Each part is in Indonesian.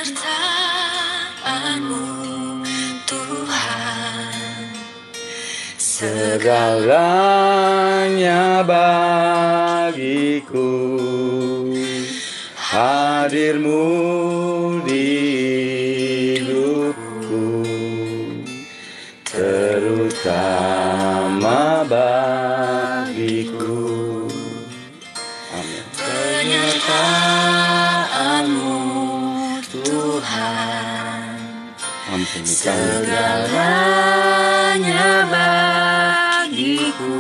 penyertaan-Mu Tuhan. Segalanya bagiku, hadir-Mu di hidupku, terutama bagiku. Amin. Penyertaan-Mu Tuhan. Ampuni kami. Segalanya bagiku.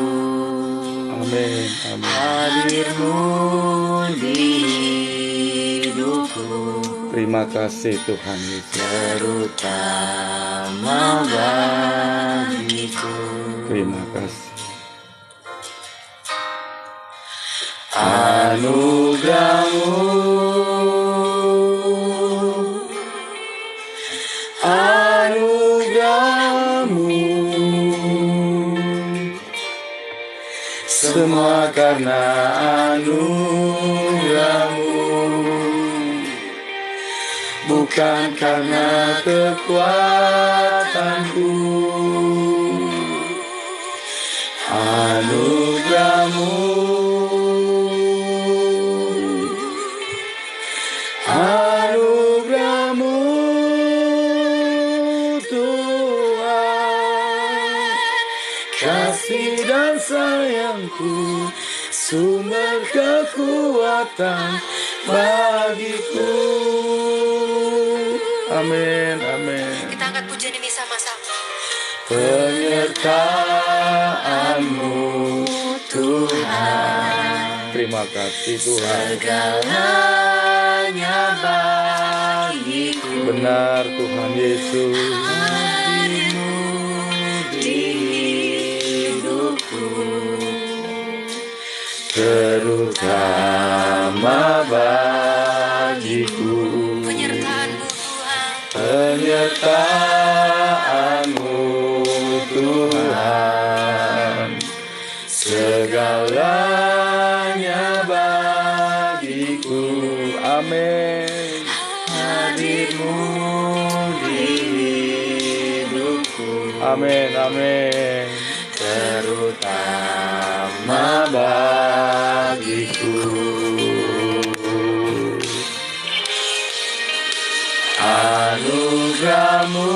Amin. Amin. Hadir-Mu di hidupku, Terima kasih Tuhan Yesus. terutama bagiku. Terima kasih. Anugerah-Mu, anugerah-Mu, Semua karena anugerah-Mu, bukan karena kekuatanku. Anugerah-Mu, anugerah-Mu Tuhan, kasih dan sayang-Ku, sumber kekuatan bagiku. Amin, amin. Kita angkat pujian ini sama-sama. Penyertaan-Mu Tuhan. Terima kasih Tuhan. Segalanya bagiku. Benar Tuhan Yesus. Hadir-Mu di hidupku, Terutama bagiku. penyertaan-Mu Tuhan. Penyertaan-Mu Tuhan, segalanya bagiku. Amin. Hadir-Mu di hidupku, Amin, amin. terutama Bagiku. Anugerah-Mu,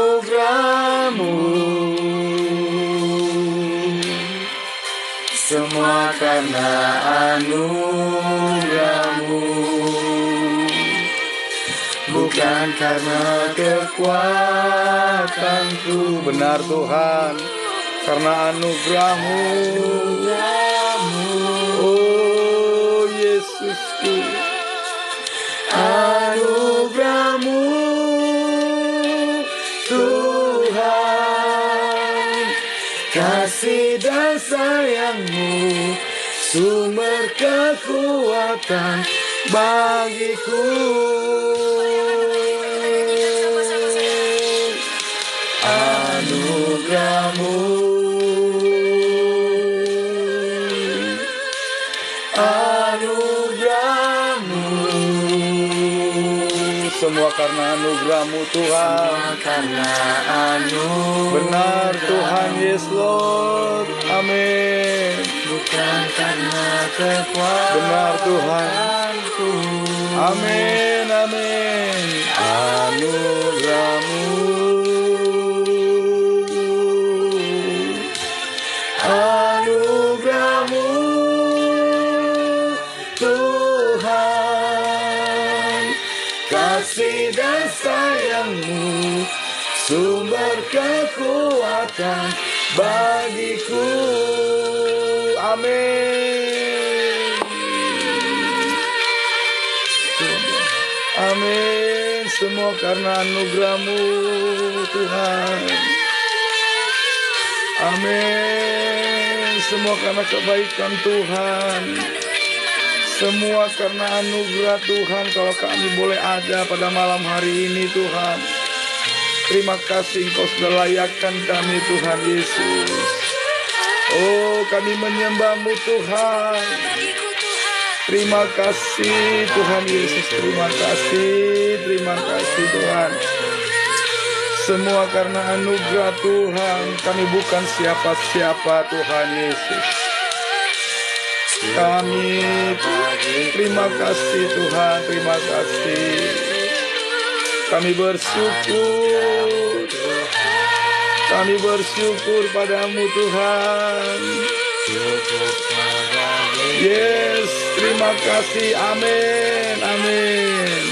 anugerah-Mu, semua karena anugerah-Mu, bukan karena kekuatanku. Benar Tuhan, karena anugerah-Mu. Oh Yesusku, anugerah-Mu Tuhan, kasih dan sayang-Mu, sumber kekuatan bagiku. Anugerah-Mu, anugerah-Mu, semua karena anugerah-Mu Tuhan. karena anugerah, Benar Tuhan, yes Lord. Amin. bukan karena kekuatan. Benar Tuhan. Amin, amin. Anugerah-Mu, anugerah-Mu Tuhan, kasih dan sayang-Mu, sumber kekuatan bagiku. Amin. Amin. Semua karena anugerah-Mu Tuhan. Amin. Semua karena kebaikan Tuhan. Semua karena anugerah Tuhan. Kalau kami boleh ada pada malam hari ini Tuhan, terima kasih Engkau sudah layakkan kami Tuhan Yesus. Oh, kami menyembah-Mu Tuhan. Terima kasih Tuhan Yesus, terima kasih Tuhan. Semua karena anugerah Tuhan, kami bukan siapa-siapa Tuhan Yesus. Kami terima kasih Tuhan, terima kasih. Kami bersyukur padamu Tuhan. Yes, terima kasih, amin, amin.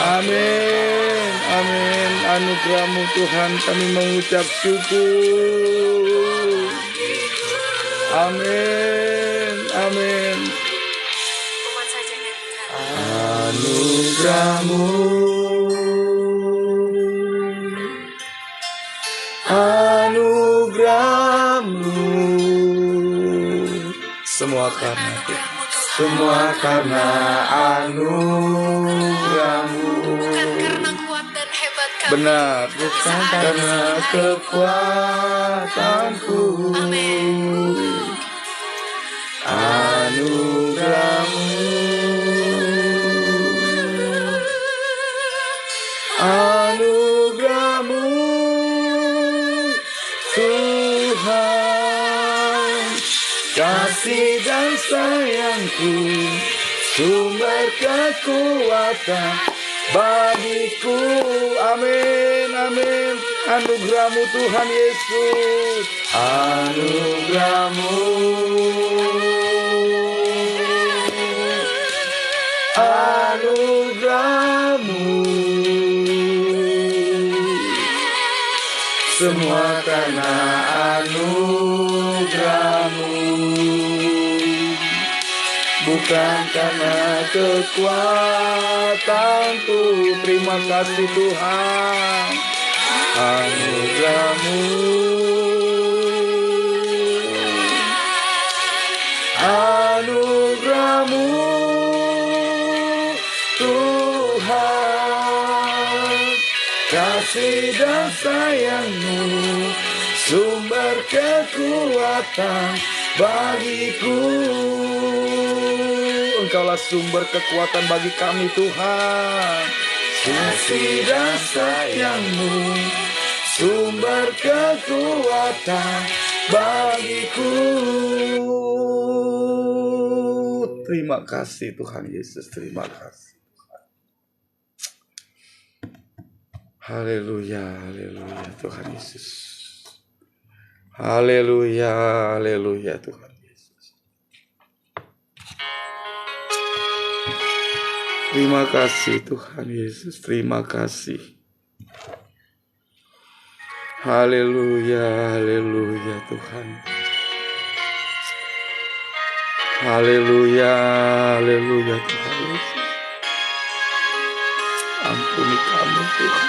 Amin, amin. Anugerah-Mu Tuhan, kami mengucap syukur. Amin, amin. Anugerah-Mu, anugerah-Mu, semua karena Tuhan. Semua karena anugerah-Mu. Benar, bukan karena kekuatanku. Anugerah-Mu, anugerah-Mu, Tuhan, kasih dan sayang-Ku, sumber kekuatan bagiku. Amin, amin. Anugerah-Mu Tuhan Yesus, anugerah-Mu, anugerah-Mu, semua karena anugerah-Mu, bukan karena kekuatanku. Terima kasih Tuhan. Anugerah-Mu, anugerah-Mu, Tuhan, kasih dan sayang-Mu, sumber kekuatan bagiku. Engkaulah sumber kekuatan bagi kami Tuhan. Kasih dan sayang-Mu, sumber kekuatan bagiku. Terima kasih Tuhan Yesus, terima kasih. Haleluya, haleluya Tuhan Yesus. Haleluya, haleluya Tuhan Yesus. Terima kasih Tuhan Yesus, terima kasih. Haleluya, haleluya Tuhan. Haleluya, haleluya Tuhan Yesus. Ampuni kami Tuhan.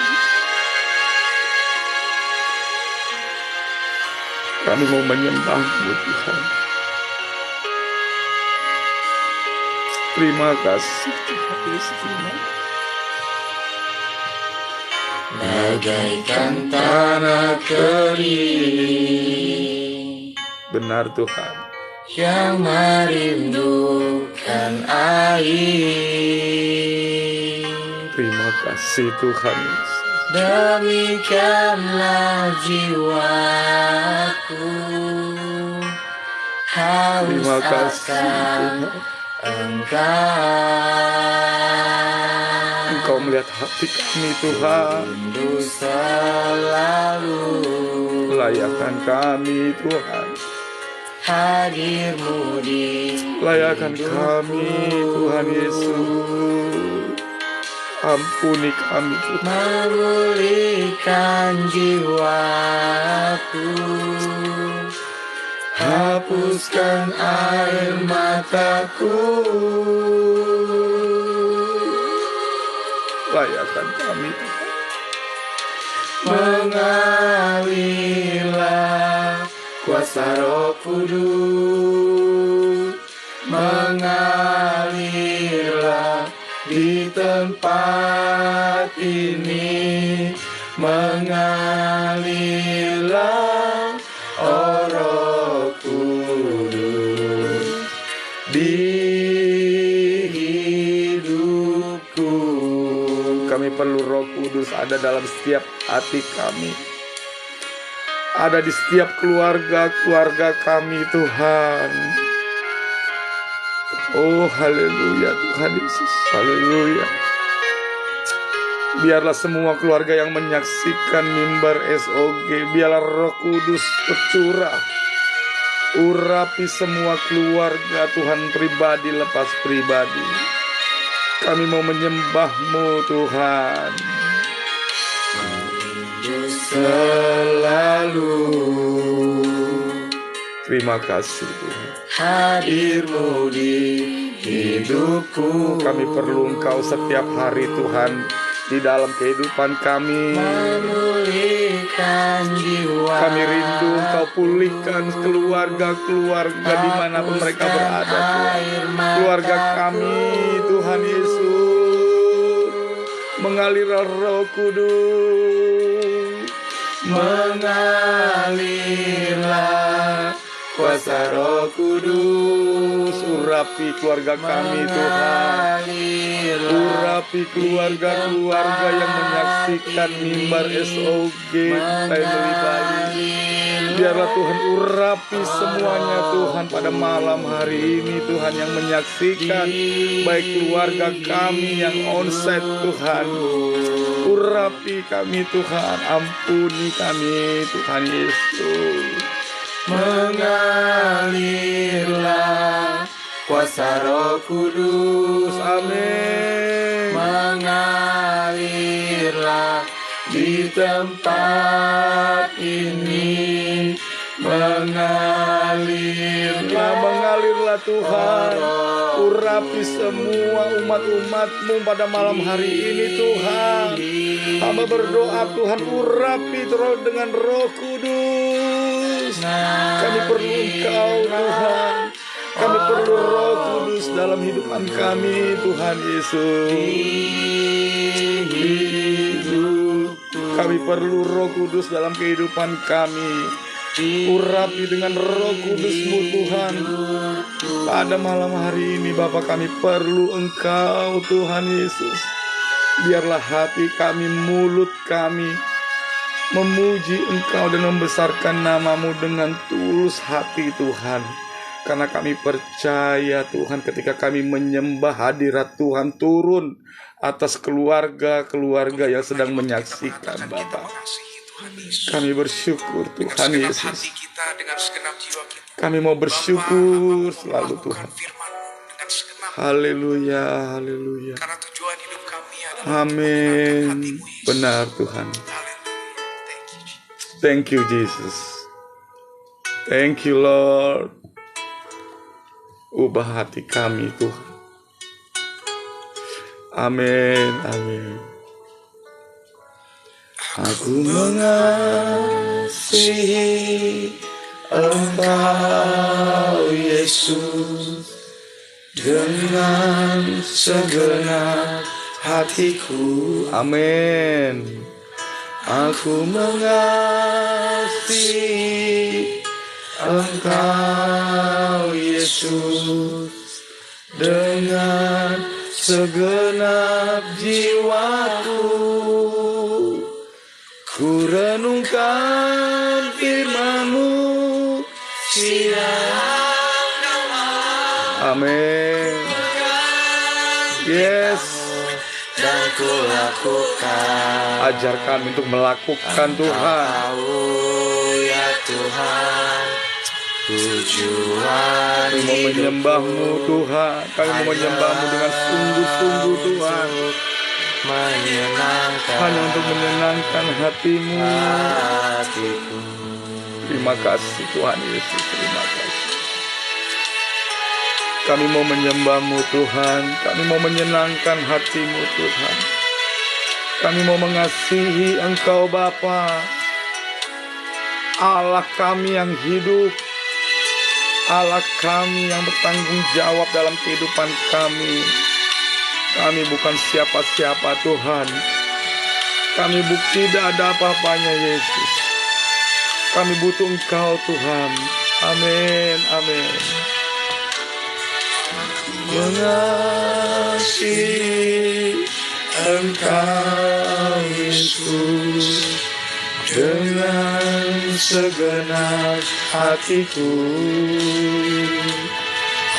Kami mau menyembah-Mu Tuhan. Terima kasih Tuhan Yesus. Bagaikan tanah kering, Benar Tuhan. yang merindukan air. Terima kasih Tuhan Yesus. Demikianlah jiwaku, haus Terima kasih akan Tuhan. Engkau melihat hati kami Tuhan. rindu selalu Layakan kami Tuhan. hadir-Mu di Layakan kami Tuhan Yesus. Ampuni kami Tuhan. memulihkan jiwaku, hapuskan air mataku. Layakan kami Tuhan. Mengalirlah kuasa Roh Kudus, mengalirlah di tempat ini, mengalirlah Kudus ada dalam setiap hati kami, ada di setiap keluarga kami Tuhan. Oh haleluya Tuhan Yesus, haleluya. Biarlah semua keluarga yang menyaksikan mimbar SOG, biarlah Roh Kudus tercurah, urapi semua keluarga Tuhan, pribadi lepas pribadi. Kami mau menyembah-Mu Tuhan. Selalu Terima kasih Tuhan. hadir-Mu di hidupku. Kami perlu Engkau setiap hari Tuhan, di dalam kehidupan kami. Memulihkan jiwa. Kami rindu Engkau pulihkan keluarga-keluarga dimanapun mereka berada Tuhan. Keluarga kami Tuhan Yesus, mengalirlah Roh Kudus, Mengalirlah kuasa Roh Kudus. urapi keluarga kami Tuhan, urapi keluarga-keluarga yang menyaksikan mimbar SOG Family Bali. Biarlah Tuhan urapi semuanya Tuhan pada malam hari ini Tuhan, yang menyaksikan baik keluarga kami yang onsite Tuhan. Urapi kami Tuhan, ampuni kami Tuhan Yesus. Mengalirlah kuasa Roh Kudus. Amin. Mengalirlah di tempat ini. Mengalirlah Tuhan, urapi semua umat-umat-Mu pada malam hari ini Tuhan. Hamba berdoa Tuhan, urapi terus dengan Roh Kudus. Kami perlu Engkau Tuhan, kami perlu Roh Kudus dalam hidupan kami Tuhan Yesus. Kami perlu Roh Kudus dalam kehidupan kami. Urapi dengan Roh Kudus-Mu Tuhan. Pada malam hari ini Bapa, kami perlu Engkau Tuhan Yesus. Biarlah hati kami, mulut kami memuji Engkau dan membesarkan nama-Mu dengan tulus hati Tuhan. Karena kami percaya Tuhan, ketika kami menyembah, hadirat Tuhan turun atas keluarga-keluarga yang sedang menyaksikan Bapa. Kami bersyukur Tuhan Yesus. Kami mau bersyukur selalu Tuhan. Haleluya, haleluya. Amin. Benar Tuhan. Thank you Jesus. Thank you Lord. Ubah hati kami Tuhan. Amin, amin. Aku mengasihi Engkau Yesus dengan segenap hatiku. Amin. Aku mengasihi Engkau Yesus dengan segenap jiwaku. Ku renungkan firman-Mu siang dan malam. Amin. Yes. Dan ku lakukan. Ajar kami untuk melakukan Tuhan. Tahu ya Tuhan, tujuan Kami mau menyembah-Mu Tuhan. Kami mau menyembah-Mu dengan sungguh-sungguh Tuhan. menyenangkan Hanya untuk menyenangkan hati-Mu. hatiku. Terima kasih Tuhan Yesus. Terima kasih. Kami mau menyembah-Mu Tuhan. Kami mau menyenangkan hati-Mu Tuhan. Kami mau mengasihi Engkau Bapa, Allah kami yang hidup, Allah kami yang bertanggung jawab dalam kehidupan kami. Kami bukan siapa-siapa Tuhan. Kami tidak ada apa-apanya Yesus. Kami butuh Engkau Tuhan. Amin, amin. Mengasihi Engkau Yesus, dengan segenap hatiku.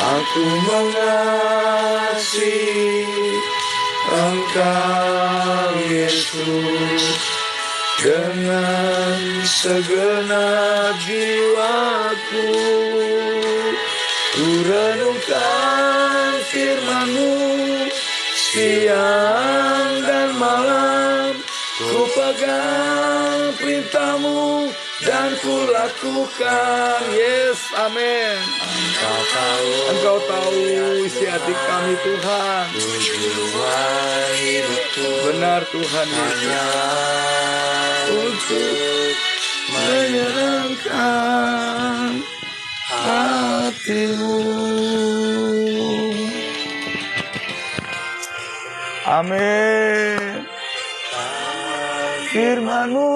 Aku mengasihi Engkau Yesus, dengan segenap jiwaku. Ku renungkan firman-Mu siang dan malam, ku pegang perintah-Mu dan ku lakukan. Yes, amin. Engkau tahu isi hati kami Tuhan. Tujuan hidupku Benar Tuhan Yesus, untuk menyenangkan hati-Mu. Amin. Firman-Mu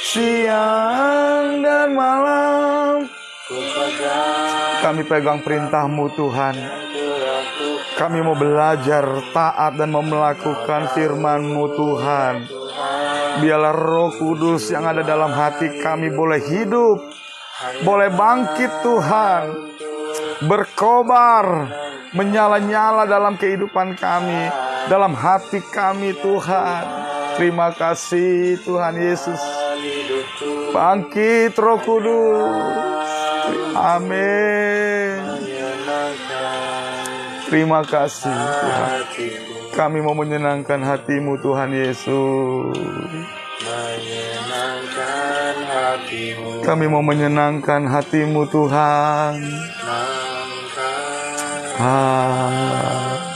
siang dan malam, kami pegang perintah-Mu Tuhan. Kami mau belajar taat dan mau melakukan firman-Mu Tuhan. Biarlah Roh Kudus yang ada dalam hati kami boleh hidup, boleh bangkit Tuhan, berkobar, menyala-nyala dalam kehidupan kami, dalam hati kami Tuhan. Terima kasih Tuhan Yesus. Bangkit Roh Kudus. Amin. Terima kasih Tuhan. Kami mau menyenangkan hati-Mu Tuhan Yesus. menyenangkan hatimu, Kami mau menyenangkan hati-Mu Tuhan. Hati-Mu.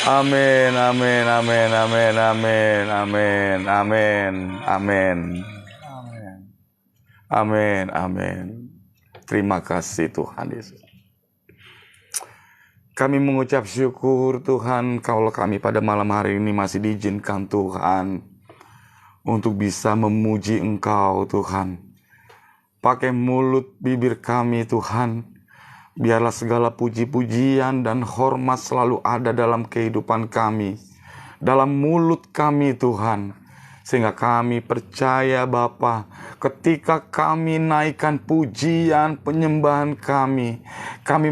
Amin, amin, amin, amin, amin, amin, amin, amin, amin, amin. Terima kasih Tuhan Yesus. Kami mengucap syukur Tuhan, kalau kami pada malam hari ini masih diizinkan Tuhan untuk bisa memuji Engkau Tuhan. Pakai mulut bibir kami Tuhan. Biarlah segala puji-pujian dan hormat selalu ada dalam kehidupan kami, dalam mulut kami Tuhan. Sehingga kami percaya Bapa, ketika kami naikkan pujian penyembahan kami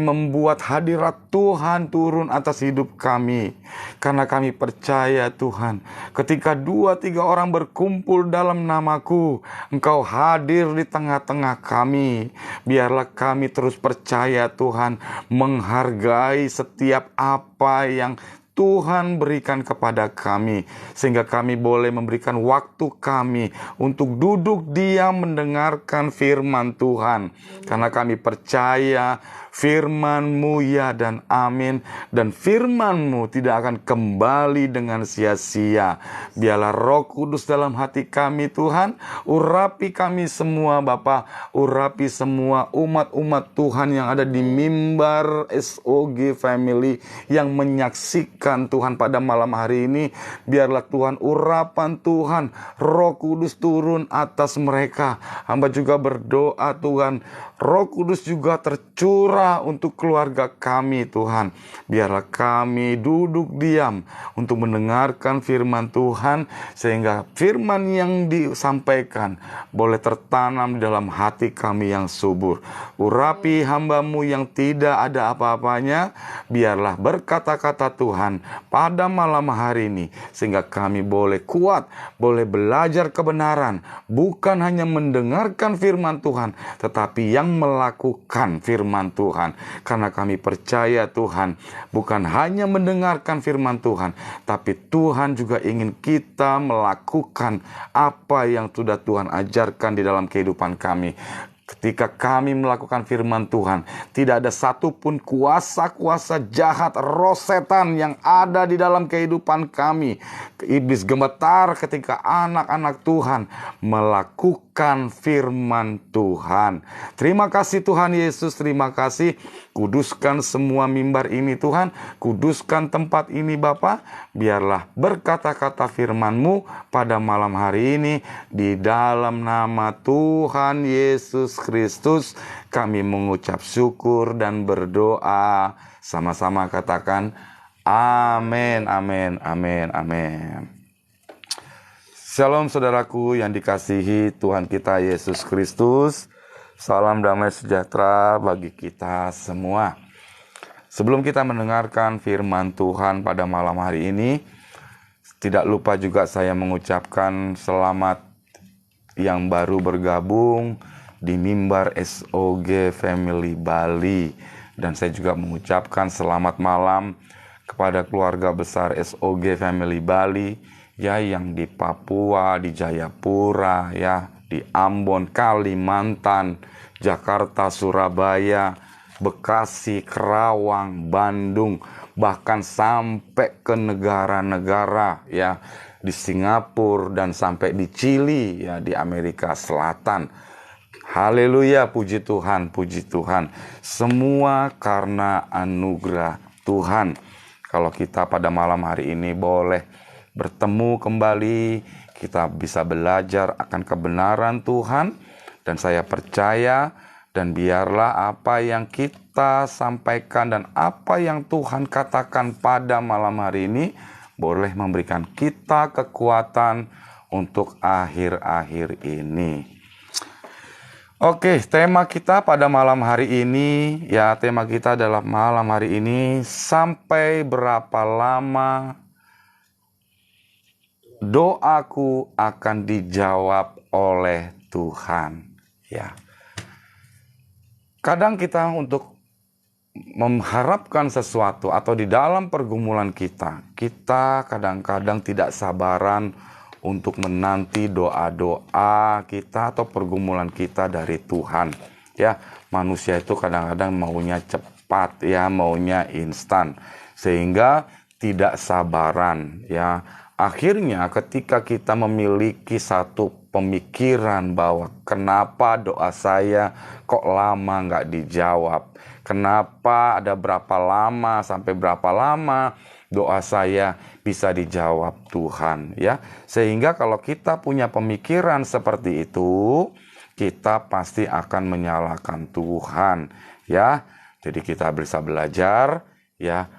membuat hadirat Tuhan turun atas hidup kami. Karena kami percaya Tuhan, ketika 2-3 orang berkumpul dalam nama-Ku, Engkau hadir di tengah-tengah kami. Biarlah kami terus percaya Tuhan, menghargai setiap apa yang Tuhan berikan kepada kami, sehingga kami boleh memberikan waktu kami untuk duduk diam mendengarkan firman Tuhan. Karena kami percaya firman-Mu ya dan amin, dan firman-Mu tidak akan kembali dengan sia-sia. Biarlah Roh Kudus dalam hati kami Tuhan, urapi kami semua Bapa, urapi semua umat-umat Tuhan yang ada di mimbar SOG Family yang menyaksikan Tuhan pada malam hari ini. Biarlah Tuhan urapan Tuhan, Roh Kudus turun atas mereka. Hamba juga berdoa Tuhan, Roh Kudus juga tercurah untuk keluarga kami Tuhan. Biarlah kami duduk diam untuk mendengarkan firman Tuhan, sehingga firman yang disampaikan boleh tertanam di dalam hati kami yang subur. Urapi hamba-Mu yang tidak ada apa-apanya, biarlah berkata-kata Tuhan pada malam hari ini, sehingga kami boleh kuat, boleh belajar kebenaran, bukan hanya mendengarkan firman Tuhan, tetapi yang melakukan firman Tuhan. Karena kami percaya Tuhan, bukan hanya mendengarkan firman Tuhan, tapi Tuhan juga ingin kita melakukan apa yang sudah Tuhan ajarkan di dalam kehidupan kami. Ketika kami melakukan firman Tuhan, tidak ada satupun kuasa-kuasa jahat, roh setan yang ada di dalam kehidupan kami. Iblis gemetar ketika anak-anak Tuhan melakukan mendengarkan firman Tuhan. Terima kasih Tuhan Yesus, terima kasih. Kuduskan semua mimbar ini Tuhan, kuduskan tempat ini Bapa. Biarlah berkata-kata firman-Mu pada malam hari ini. Di dalam nama Tuhan Yesus Kristus kami mengucap syukur dan berdoa. Sama-sama katakan amin, amin, amin, amin. Shalom saudaraku yang dikasihi Tuhan kita Yesus Kristus. Salam damai sejahtera bagi kita semua. Sebelum kita mendengarkan firman Tuhan pada malam hari ini, tidak lupa juga saya mengucapkan selamat yang baru bergabung di mimbar SOG Family Bali. Dan saya juga mengucapkan selamat malam kepada keluarga besar SOG Family Bali, ya, yang di Papua, di Jayapura, ya, di Ambon, Kalimantan, Jakarta, Surabaya, Bekasi, Kerawang, Bandung, bahkan sampai ke negara-negara, ya, di Singapura dan sampai di Chili, ya, di Amerika Selatan. Haleluya, puji Tuhan, puji Tuhan. Semua karena anugerah Tuhan. Kalau kita pada malam hari ini boleh bertemu kembali, kita bisa belajar akan kebenaran Tuhan, dan saya percaya dan biarlah apa yang kita sampaikan dan apa yang Tuhan katakan pada malam hari ini boleh memberikan kita kekuatan untuk akhir-akhir ini. Oke, tema kita pada malam hari ini, ya, tema kita adalah malam hari ini, sampai berapa lama doaku akan dijawab oleh Tuhan. Ya. Kadang kita untuk mengharapkan sesuatu atau di dalam pergumulan kita kadang-kadang tidak sabaran untuk menanti doa-doa kita atau pergumulan kita dari Tuhan. Ya, manusia itu kadang-kadang maunya cepat, ya, maunya instan, sehingga tidak sabaran, ya. Akhirnya ketika kita memiliki satu pemikiran bahwa kenapa doa saya kok lama nggak dijawab, kenapa ada berapa lama sampai berapa lama doa saya bisa dijawab Tuhan, ya. Sehingga kalau kita punya pemikiran seperti itu, kita pasti akan menyalahkan Tuhan, ya. Jadi kita bisa belajar, ya,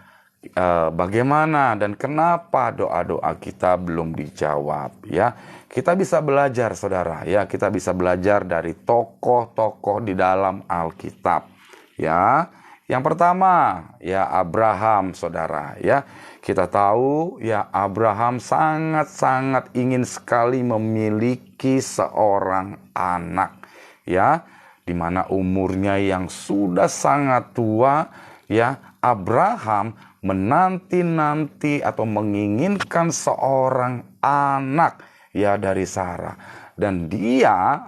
bagaimana dan kenapa doa-doa kita belum dijawab, ya. Kita bisa belajar saudara, ya, kita bisa belajar dari tokoh-tokoh di dalam Alkitab, ya. Yang pertama, ya, Abraham saudara, ya. Kita tahu, ya, Abraham sangat-sangat ingin sekali memiliki seorang anak, ya, di mana umurnya yang sudah sangat tua, ya. Abraham menanti-nanti atau menginginkan seorang anak, ya, dari Sarah. Dan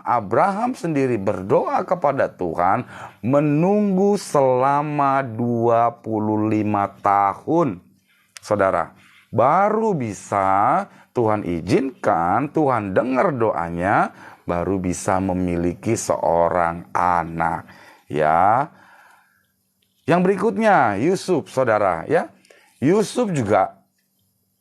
Abraham sendiri berdoa kepada Tuhan menunggu selama 25 tahun. Saudara, baru bisa Tuhan izinkan, Tuhan dengar doanya, baru bisa memiliki seorang anak, ya. Yang berikutnya Yusuf saudara, ya. Yusuf juga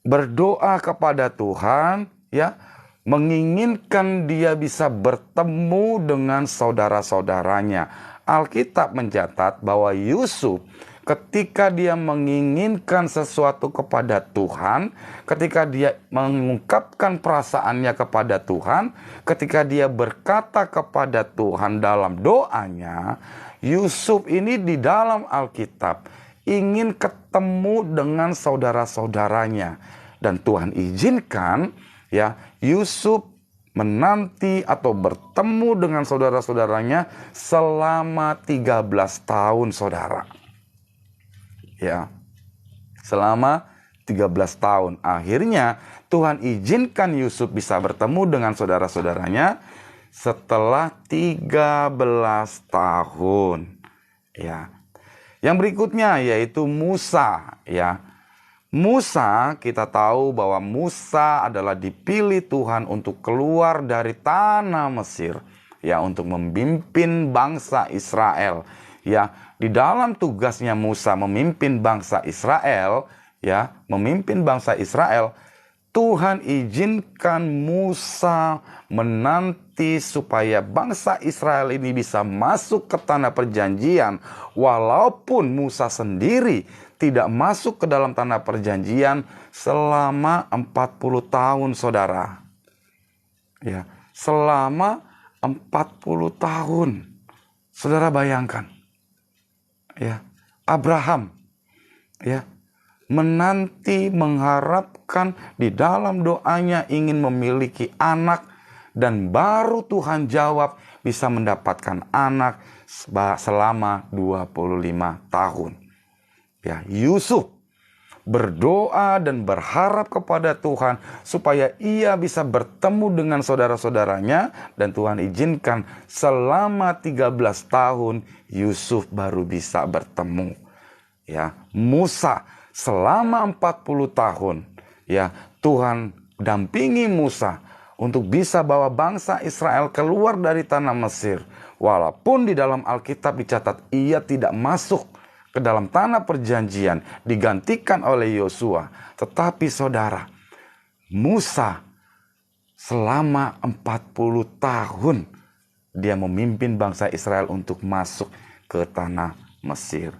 berdoa kepada Tuhan, ya, menginginkan dia bisa bertemu dengan saudara-saudaranya. Alkitab mencatat bahwa Yusuf ketika dia menginginkan sesuatu kepada Tuhan, ketika dia mengungkapkan perasaannya kepada Tuhan, ketika dia berkata kepada Tuhan dalam doanya, Yusuf ini di dalam Alkitab ingin ketemu dengan saudara-saudaranya. Dan Tuhan izinkan, ya, Yusuf menanti atau bertemu dengan saudara-saudaranya selama 13 tahun saudara. Ya, selama 13 tahun. Akhirnya Tuhan izinkan Yusuf bisa bertemu dengan saudara-saudaranya setelah 13 tahun, ya. Yang berikutnya yaitu Musa, ya. Musa, kita tahu bahwa Musa adalah dipilih Tuhan untuk keluar dari tanah Mesir, ya, untuk memimpin bangsa Israel. Ya, di dalam tugasnya Musa memimpin bangsa Israel, ya, memimpin bangsa Israel, Tuhan izinkan Musa menanti supaya bangsa Israel ini bisa masuk ke tanah perjanjian, walaupun Musa sendiri tidak masuk ke dalam tanah perjanjian selama 40 tahun, saudara. Ya, selama 40 tahun. Saudara bayangkan. Ya, Abraham, ya, menanti, mengharapkan, di dalam doanya ingin memiliki anak, dan baru Tuhan jawab bisa mendapatkan anak selama 25 tahun. Ya, Yusuf berdoa dan berharap kepada Tuhan supaya ia bisa bertemu dengan saudara-saudaranya, dan Tuhan izinkan selama 13 tahun Yusuf baru bisa bertemu. Ya, Musa selama 40 tahun, ya, Tuhan dampingi Musa untuk bisa bawa bangsa Israel keluar dari tanah Mesir. Walaupun di dalam Alkitab dicatat ia tidak masuk ke dalam tanah perjanjian, digantikan oleh Yosua. Tetapi saudara, Musa selama 40 tahun dia memimpin bangsa Israel untuk masuk ke tanah Mesir.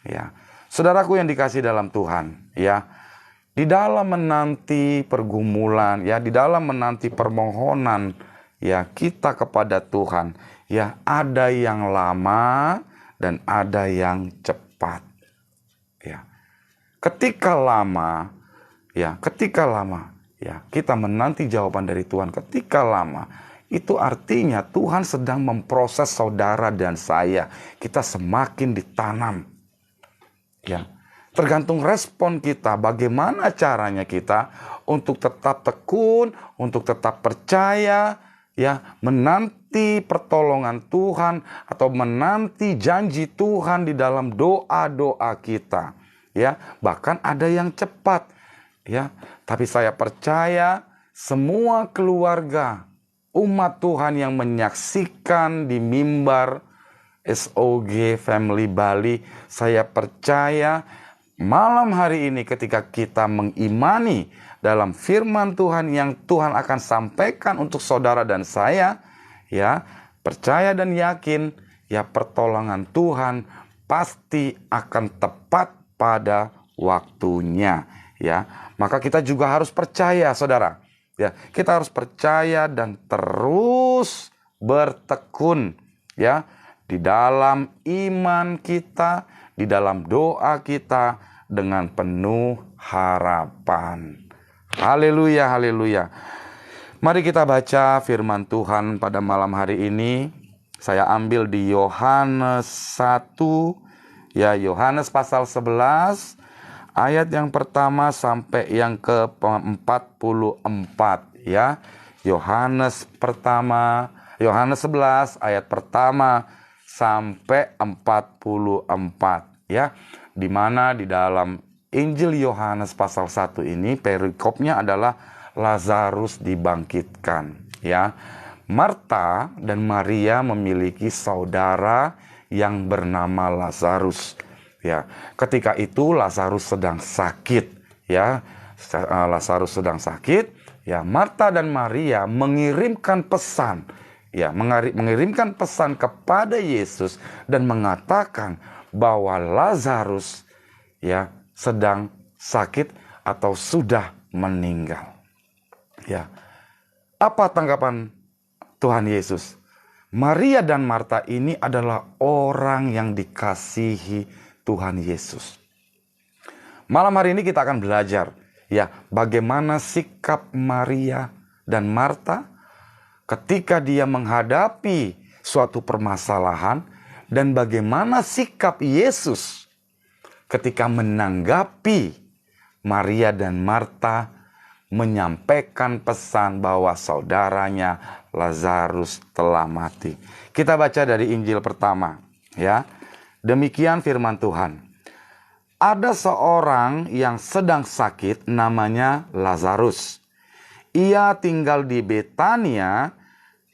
Ya, saudaraku yang dikasih dalam Tuhan, ya, di dalam menanti pergumulan, ya, di dalam menanti permohonan, ya, kita kepada Tuhan, ya, ada yang lama dan ada yang cepat. Ya, ketika lama, ya, kita menanti jawaban dari Tuhan. Ketika lama, itu artinya Tuhan sedang memproses saudara dan saya. Kita semakin ditanam. Ya, tergantung respon kita, bagaimana caranya kita untuk tetap tekun, untuk tetap percaya, ya, menanti pertolongan Tuhan atau menanti janji Tuhan di dalam doa-doa kita. Ya, bahkan ada yang cepat, ya. Tapi saya percaya semua keluarga umat Tuhan yang menyaksikan di mimbar SOG Family Bali, saya percaya malam hari ini ketika kita mengimani dalam firman Tuhan yang Tuhan akan sampaikan untuk saudara dan saya, ya, percaya dan yakin, ya, pertolongan Tuhan pasti akan tepat pada waktunya, ya. Maka kita juga harus percaya, saudara. Ya, kita harus percaya dan terus bertekun, ya, di dalam iman kita, di dalam doa kita dengan penuh harapan. Haleluya, haleluya. Mari kita baca firman Tuhan pada malam hari ini. Saya ambil di Yohanes 1, ya, Yohanes pasal 11, ayat yang pertama sampai yang ke-44, ya. Yohanes 11 ayat pertama sampai 44, ya. Di mana di dalam Injil Yohanes pasal 1 ini perikopnya adalah Lazarus dibangkitkan, ya. Marta dan Maria memiliki saudara yang bernama Lazarus, ya. Ketika itu Lazarus sedang sakit, ya. Lazarus sedang sakit, ya. Marta dan Maria mengirimkan pesan, ya, mengirimkan pesan kepada Yesus dan mengatakan bahwa Lazarus, ya, sedang sakit atau sudah meninggal. Ya. Apa tanggapan Tuhan Yesus? Maria dan Marta ini adalah orang yang dikasihi Tuhan Yesus. Malam hari ini kita akan belajar, ya, bagaimana sikap Maria dan Marta ketika dia menghadapi suatu permasalahan, dan bagaimana sikap Yesus ketika menanggapi Maria dan Marta menyampaikan pesan bahwa saudaranya Lazarus telah mati. Kita baca dari Injil pertama, ya. Demikian firman Tuhan. ada seorang yang sedang sakit namanya Lazarus. Ia tinggal di Betania,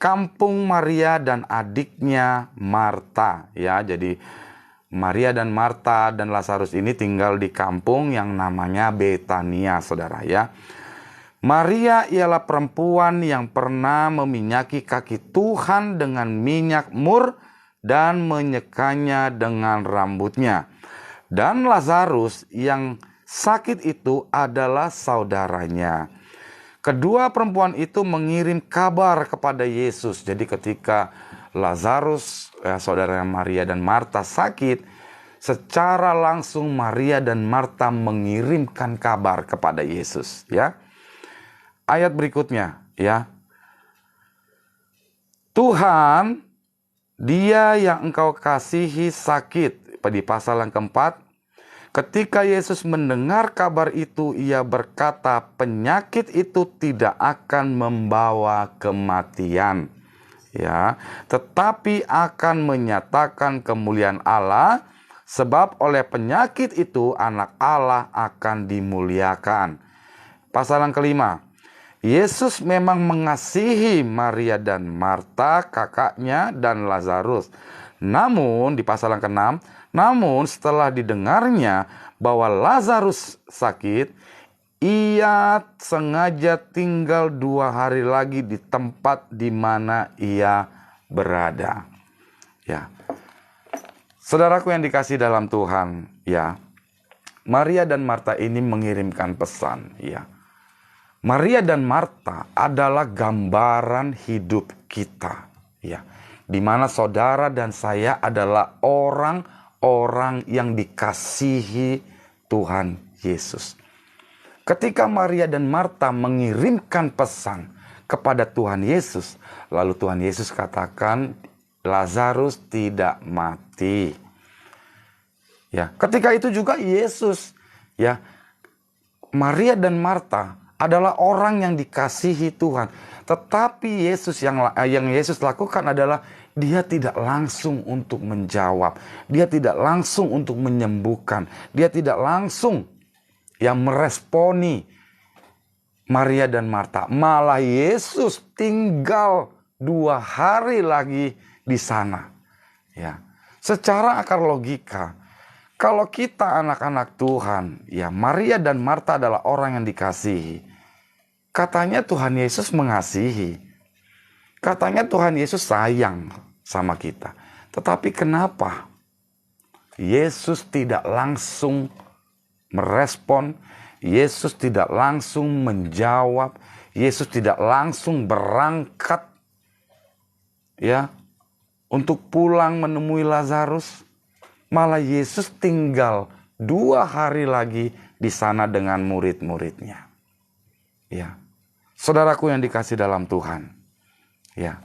kampung Maria dan adiknya Marta. Ya, jadi Maria dan Marta dan Lazarus ini tinggal di kampung yang namanya Betania, saudara ya. Maria ialah perempuan yang pernah meminyaki kaki Tuhan dengan minyak mur dan menyekanya dengan rambutnya. Dan Lazarus yang sakit itu adalah saudaranya. Kedua perempuan itu mengirim kabar kepada Yesus. Jadi ketika Lazarus, saudara Maria dan Marta sakit, secara langsung Maria dan Marta mengirimkan kabar kepada Yesus, ya. Ayat berikutnya, ya. Tuhan, Dia yang engkau kasihi sakit. Di pasal yang keempat, ketika Yesus mendengar kabar itu, ia berkata, penyakit itu tidak akan membawa kematian, ya, tetapi akan menyatakan kemuliaan Allah, sebab oleh penyakit itu anak Allah akan dimuliakan. Pasal yang kelima, Yesus memang mengasihi Maria dan Marta, kakaknya, dan Lazarus. Namun di pasal yang keenam, namun setelah didengarnya bahwa Lazarus sakit, ia sengaja tinggal 2 hari lagi di tempat di mana ia berada. Ya, saudaraku yang dikasih dalam Tuhan, ya, Maria dan Marta ini mengirimkan pesan, ya. Maria dan Marta adalah gambaran hidup kita, ya, di mana saudara dan saya adalah orang-orang yang dikasihi Tuhan Yesus. Ketika Maria dan Marta mengirimkan pesan kepada Tuhan Yesus, lalu Tuhan Yesus katakan, Lazarus tidak mati. Ya, ketika itu juga Yesus, ya, Maria dan Marta adalah orang yang dikasihi Tuhan. Tetapi Yesus yang Yesus lakukan adalah dia tidak langsung untuk menjawab. Dia tidak langsung untuk menyembuhkan. Dia tidak langsung yang meresponi Maria dan Marta. Malah Yesus tinggal 2 hari lagi di sana. Ya, secara akar logika, kalau kita anak-anak Tuhan, ya, Maria dan Marta adalah orang yang dikasihi. Katanya Tuhan Yesus mengasihi. Katanya Tuhan Yesus sayang sama kita. Tetapi kenapa Yesus tidak langsung merespon? Yesus tidak langsung menjawab? Yesus tidak langsung berangkat, ya, untuk pulang menemui Lazarus? Malah Yesus tinggal 2 hari lagi di sana dengan murid-muridnya. Ya, saudaraku yang dikasih dalam Tuhan, ya,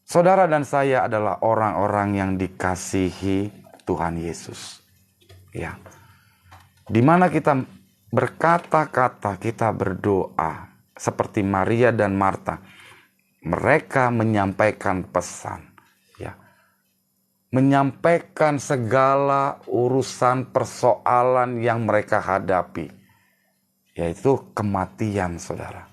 saudara dan saya adalah orang-orang yang dikasihi Tuhan Yesus, ya, di mana kita berkata-kata, kita berdoa seperti Maria dan Marta. Mereka menyampaikan pesan, ya, menyampaikan segala urusan persoalan yang mereka hadapi, yaitu kematian, saudara.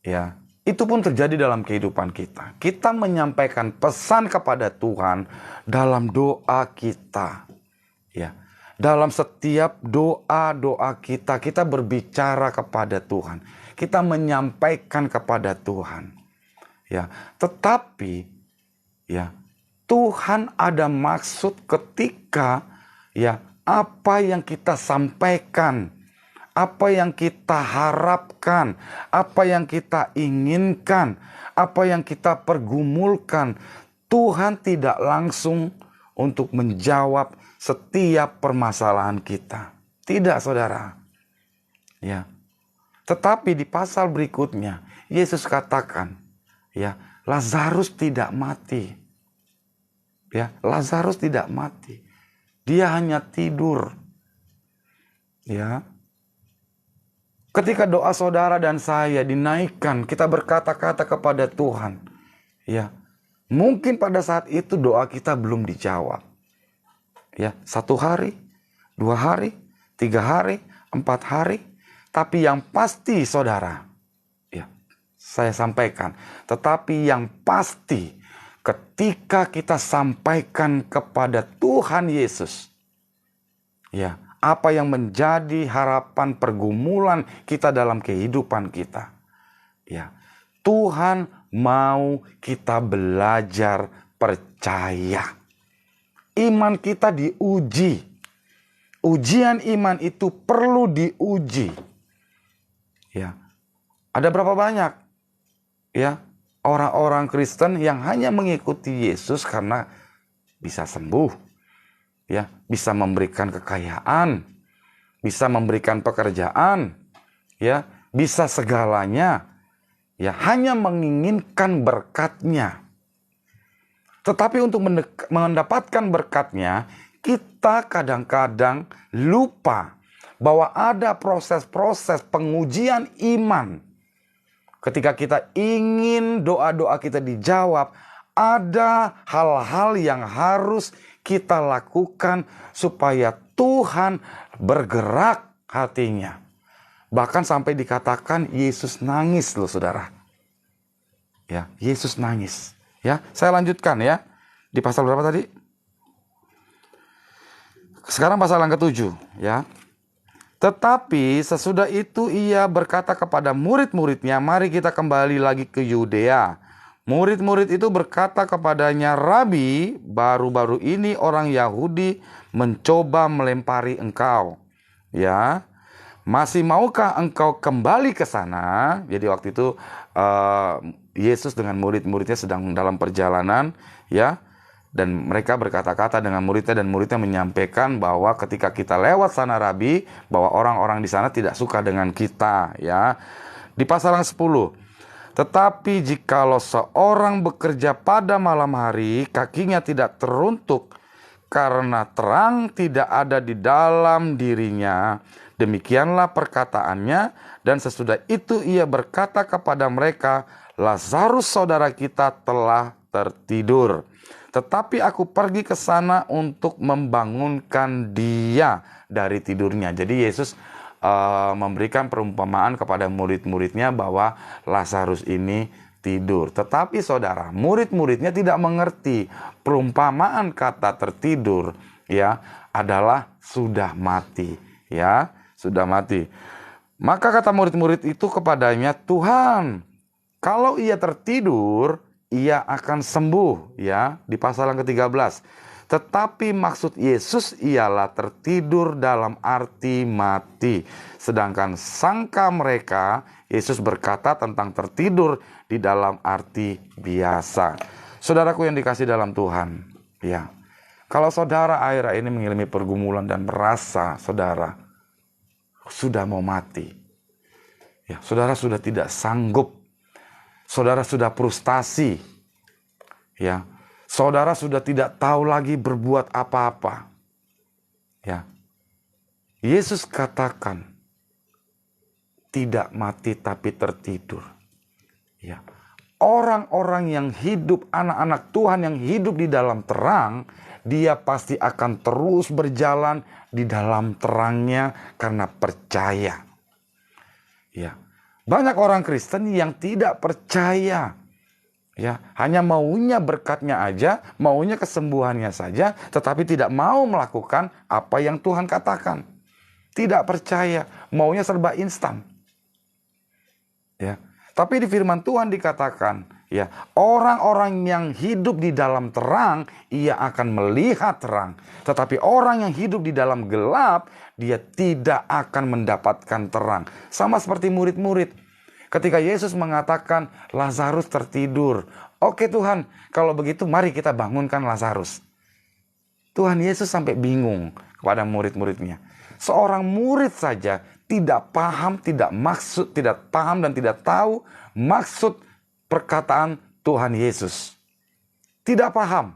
Ya, itu pun terjadi dalam kehidupan kita. Kita menyampaikan pesan kepada Tuhan dalam doa kita. Ya, dalam setiap doa-doa kita, kita berbicara kepada Tuhan. Kita menyampaikan kepada Tuhan. Ya, tetapi, ya, Tuhan ada maksud ketika, ya, apa yang kita sampaikan, apa yang kita harapkan, apa yang kita inginkan, apa yang kita pergumulkan, Tuhan tidak langsung untuk menjawab setiap permasalahan kita. Tidak, saudara. Ya. Tetapi di pasal berikutnya, Yesus katakan, ya, Lazarus tidak mati. Ya, Lazarus tidak mati. Dia hanya tidur. Ya. Ketika doa saudara dan saya dinaikkan, kita berkata-kata kepada Tuhan. Ya. Mungkin pada saat itu doa kita belum dijawab. Ya, 1 hari, 2 hari, 3 hari, 4 hari. Tapi yang pasti saudara, ya, saya sampaikan. Tetapi yang pasti ketika kita sampaikan kepada Tuhan Yesus, ya, apa yang menjadi harapan pergumulan kita dalam kehidupan kita. Ya, Tuhan mau kita belajar percaya. Iman kita diuji. Ujian iman itu perlu diuji. Ya. Ada berapa banyak ya orang-orang Kristen yang hanya mengikuti Yesus karena bisa sembuh, ya, bisa memberikan kekayaan, bisa memberikan pekerjaan, ya, bisa segalanya, ya, hanya menginginkan berkat-Nya. Tetapi untuk mendapatkan berkat-Nya, kita kadang-kadang lupa bahwa ada proses-proses pengujian iman. Ketika kita ingin doa-doa kita dijawab, ada hal-hal yang harus kita lakukan supaya Tuhan bergerak hatinya. Bahkan sampai dikatakan Yesus nangis loh saudara. Ya, Yesus nangis. Ya, saya lanjutkan ya. Di pasal berapa tadi? Sekarang pasal yang ke-7 ya. Tetapi sesudah itu ia berkata kepada murid-muridnya, mari kita kembali lagi ke Yudea. Murid-murid itu berkata kepadanya, Rabi, baru-baru ini orang Yahudi mencoba melempari engkau. Ya, masih maukah engkau kembali ke sana? Jadi waktu itu Yesus dengan murid-muridnya sedang dalam perjalanan, ya. Dan mereka berkata-kata dengan muridnya, dan muridnya menyampaikan bahwa ketika kita lewat sana Rabi, bahwa orang-orang di sana tidak suka dengan kita, ya. Di pasal yang 10. Tetapi jikalau seorang bekerja pada malam hari, kakinya tidak teruntuk karena terang tidak ada di dalam dirinya. Demikianlah perkataannya, dan sesudah itu ia berkata kepada mereka, Lazarus saudara kita telah tertidur. Tetapi aku pergi ke sana untuk membangunkan dia dari tidurnya. Jadi Yesus memberikan perumpamaan kepada murid-muridnya bahwa Lazarus ini tidur. Tetapi saudara, murid-muridnya tidak mengerti perumpamaan kata tertidur, ya, adalah sudah mati, ya, sudah mati. Maka kata murid-murid itu kepadanya, Tuhan, kalau ia tertidur, ia akan sembuh, ya, di pasal yang ke-13. Tetapi maksud Yesus ialah tertidur dalam arti mati. Sedangkan sangka mereka, Yesus berkata tentang tertidur di dalam arti biasa. Saudaraku yang dikasih dalam Tuhan, ya, kalau saudara akhir ini mengalami pergumulan dan merasa saudara sudah mau mati, ya, saudara sudah tidak sanggup, saudara sudah frustasi, ya, saudara sudah tidak tahu lagi berbuat apa-apa, ya, Yesus katakan tidak mati tapi tertidur, ya. Orang-orang yang hidup, anak-anak Tuhan yang hidup di dalam terang, dia pasti akan terus berjalan di dalam terangnya karena percaya, ya. Banyak orang Kristen yang tidak percaya, ya, hanya maunya berkatnya aja, maunya kesembuhannya saja, tetapi tidak mau melakukan apa yang Tuhan katakan. Tidak percaya, maunya serba instan, ya. Tapi di firman Tuhan dikatakan, ya, orang-orang yang hidup di dalam terang, ia akan melihat terang. Tetapi orang yang hidup di dalam gelap, dia tidak akan mendapatkan terang. Sama seperti murid-murid. Ketika Yesus mengatakan Lazarus tertidur. Oke Tuhan, kalau begitu mari kita bangunkan Lazarus. Tuhan Yesus sampai bingung kepada murid-muridnya. Seorang murid saja tidak paham, tidak paham dan tidak tahu maksud perkataan Tuhan Yesus. Tidak paham.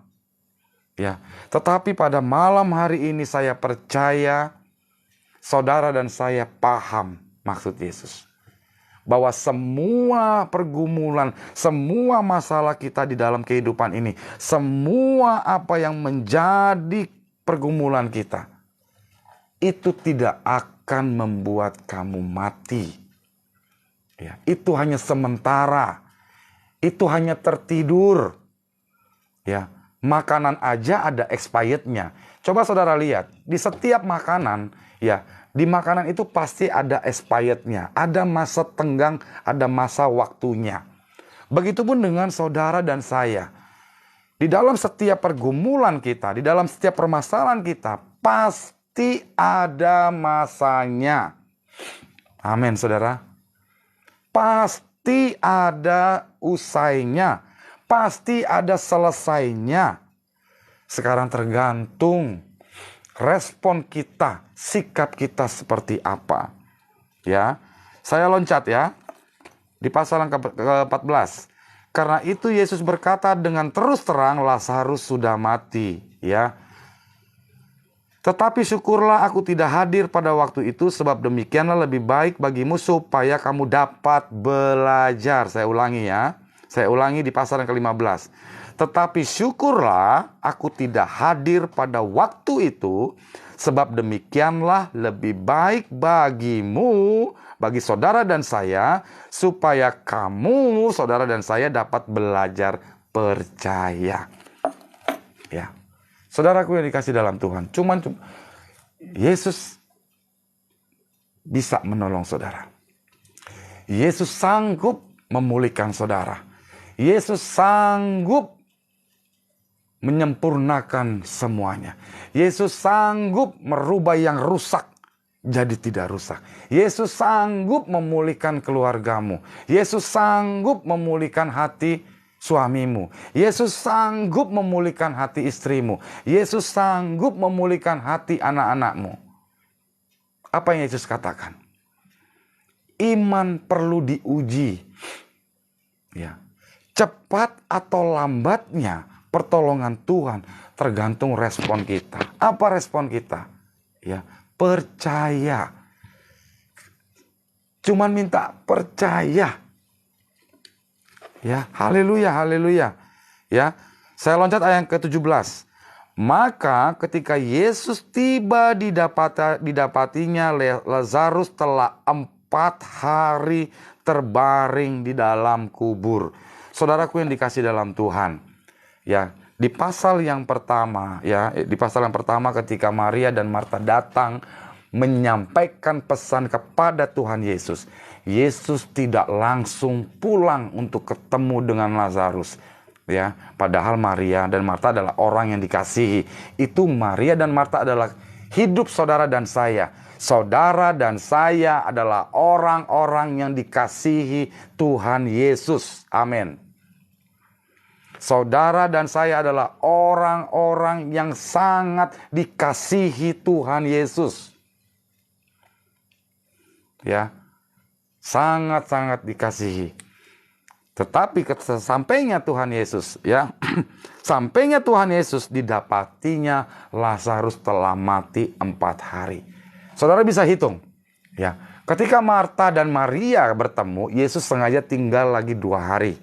Ya, tetapi pada malam hari ini saya percaya saudara dan saya paham maksud Yesus. Bahwa semua pergumulan, semua masalah kita di dalam kehidupan ini, semua apa yang menjadi pergumulan kita, itu tidak akan membuat kamu mati. Ya, itu hanya sementara. Itu hanya tertidur. Ya, makanan aja ada expirednya. Coba saudara lihat, di setiap makanan, ya, di makanan itu pasti ada expirednya. Ada masa tenggang, ada masa waktunya. Begitupun dengan saudara dan saya. Di dalam setiap pergumulan kita, di dalam setiap permasalahan kita, pasti ada masanya. Amin, saudara. Pasti ada usainya. Pasti ada selesainya. Sekarang tergantung respon kita, sikap kita seperti apa. Ya, saya loncat ya. Di pasal yang ke-14. Karena itu Yesus berkata dengan terus terang, Lazarus sudah mati. Ya. Tetapi syukurlah aku tidak hadir pada waktu itu, sebab demikianlah lebih baik bagimu supaya kamu dapat belajar. Saya ulangi ya. Saya ulangi di pasal yang ke-15. Tetapi syukurlah aku tidak hadir pada waktu itu, sebab demikianlah lebih baik bagimu, bagi saudara dan saya, supaya kamu, saudara dan saya, dapat belajar percaya. Ya. Saudaraku yang dikasih dalam Tuhan, cuman Yesus bisa menolong saudara. Yesus sanggup memulihkan saudara. Yesus sanggup menyempurnakan semuanya. Yesus sanggup merubah yang rusak jadi tidak rusak. Yesus sanggup memulihkan keluargamu. Yesus sanggup memulihkan hati suamimu. Yesus sanggup memulihkan hati istrimu. Yesus sanggup memulihkan hati anak-anakmu. Apa yang Yesus katakan? Iman perlu diuji. Ya. Cepat atau lambatnya pertolongan Tuhan tergantung respon kita. Apa respon kita? Ya, percaya. Cuman minta percaya. Ya, haleluya, haleluya. Ya, saya loncat ayat ke-17. Maka ketika Yesus tiba didapatinya Lazarus telah 4 hari terbaring di dalam kubur. Saudaraku yang dikasih dalam Tuhan. Ya, di pasal yang pertama, ya, di pasal yang pertama ketika Maria dan Marta datang menyampaikan pesan kepada Tuhan Yesus. Yesus tidak langsung pulang untuk ketemu dengan Lazarus. Ya, padahal Maria dan Marta adalah orang yang dikasihi. Itu Maria dan Marta adalah hidup saudara dan saya. Saudara dan saya adalah orang-orang yang dikasihi Tuhan Yesus. Amin. Saudara dan saya adalah orang-orang yang sangat dikasihi Tuhan Yesus. Ya. Sangat-sangat dikasihi. Tetapi sampainya Tuhan Yesus, ya, sampainya Tuhan Yesus didapatinya Lazarus telah mati 4 hari. Saudara bisa hitung, ya, ketika Marta dan Maria bertemu, Yesus sengaja tinggal lagi 2 hari.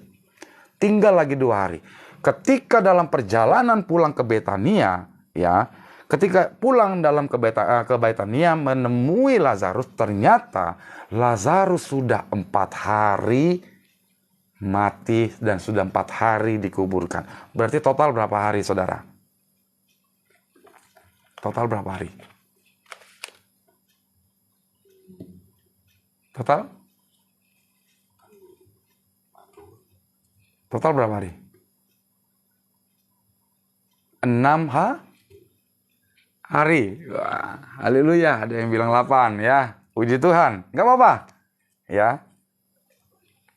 Tinggal lagi 2 hari. Ketika dalam perjalanan pulang ke Betania, ya, ketika pulang ke Betania menemui Lazarus, ternyata Lazarus sudah 4 hari mati dan sudah 4 hari dikuburkan. Berarti total berapa hari, saudara? Total berapa hari? Total? Total berapa hari? 6 hari. Wah, haleluya. Ada yang bilang 8 ya. Puji Tuhan. Gak apa-apa. Ya.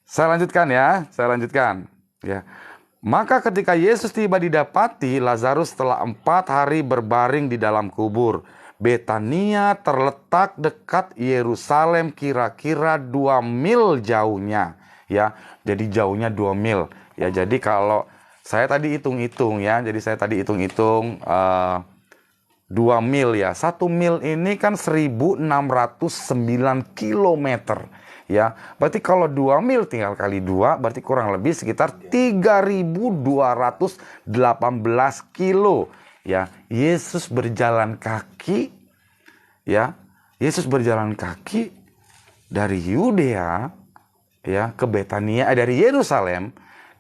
Saya lanjutkan ya. Saya lanjutkan. Ya. Maka ketika Yesus tiba didapati, Lazarus telah 4 hari berbaring di dalam kubur. Betania terletak dekat Yerusalem kira-kira 2 mil jauhnya. Ya. Jadi jauhnya 2 mil. Ya, jadi kalau saya tadi hitung-hitung ya. Jadi saya tadi hitung-hitung 2 mil ya. 1 mil ini kan 1609 kilometer. Ya, berarti kalau 2 mil tinggal kali 2, berarti kurang lebih sekitar 3218 kilo. ya, Yesus berjalan kaki, ya, Yesus berjalan kaki dari Yudea, ya, ke Betania, dari Yerusalem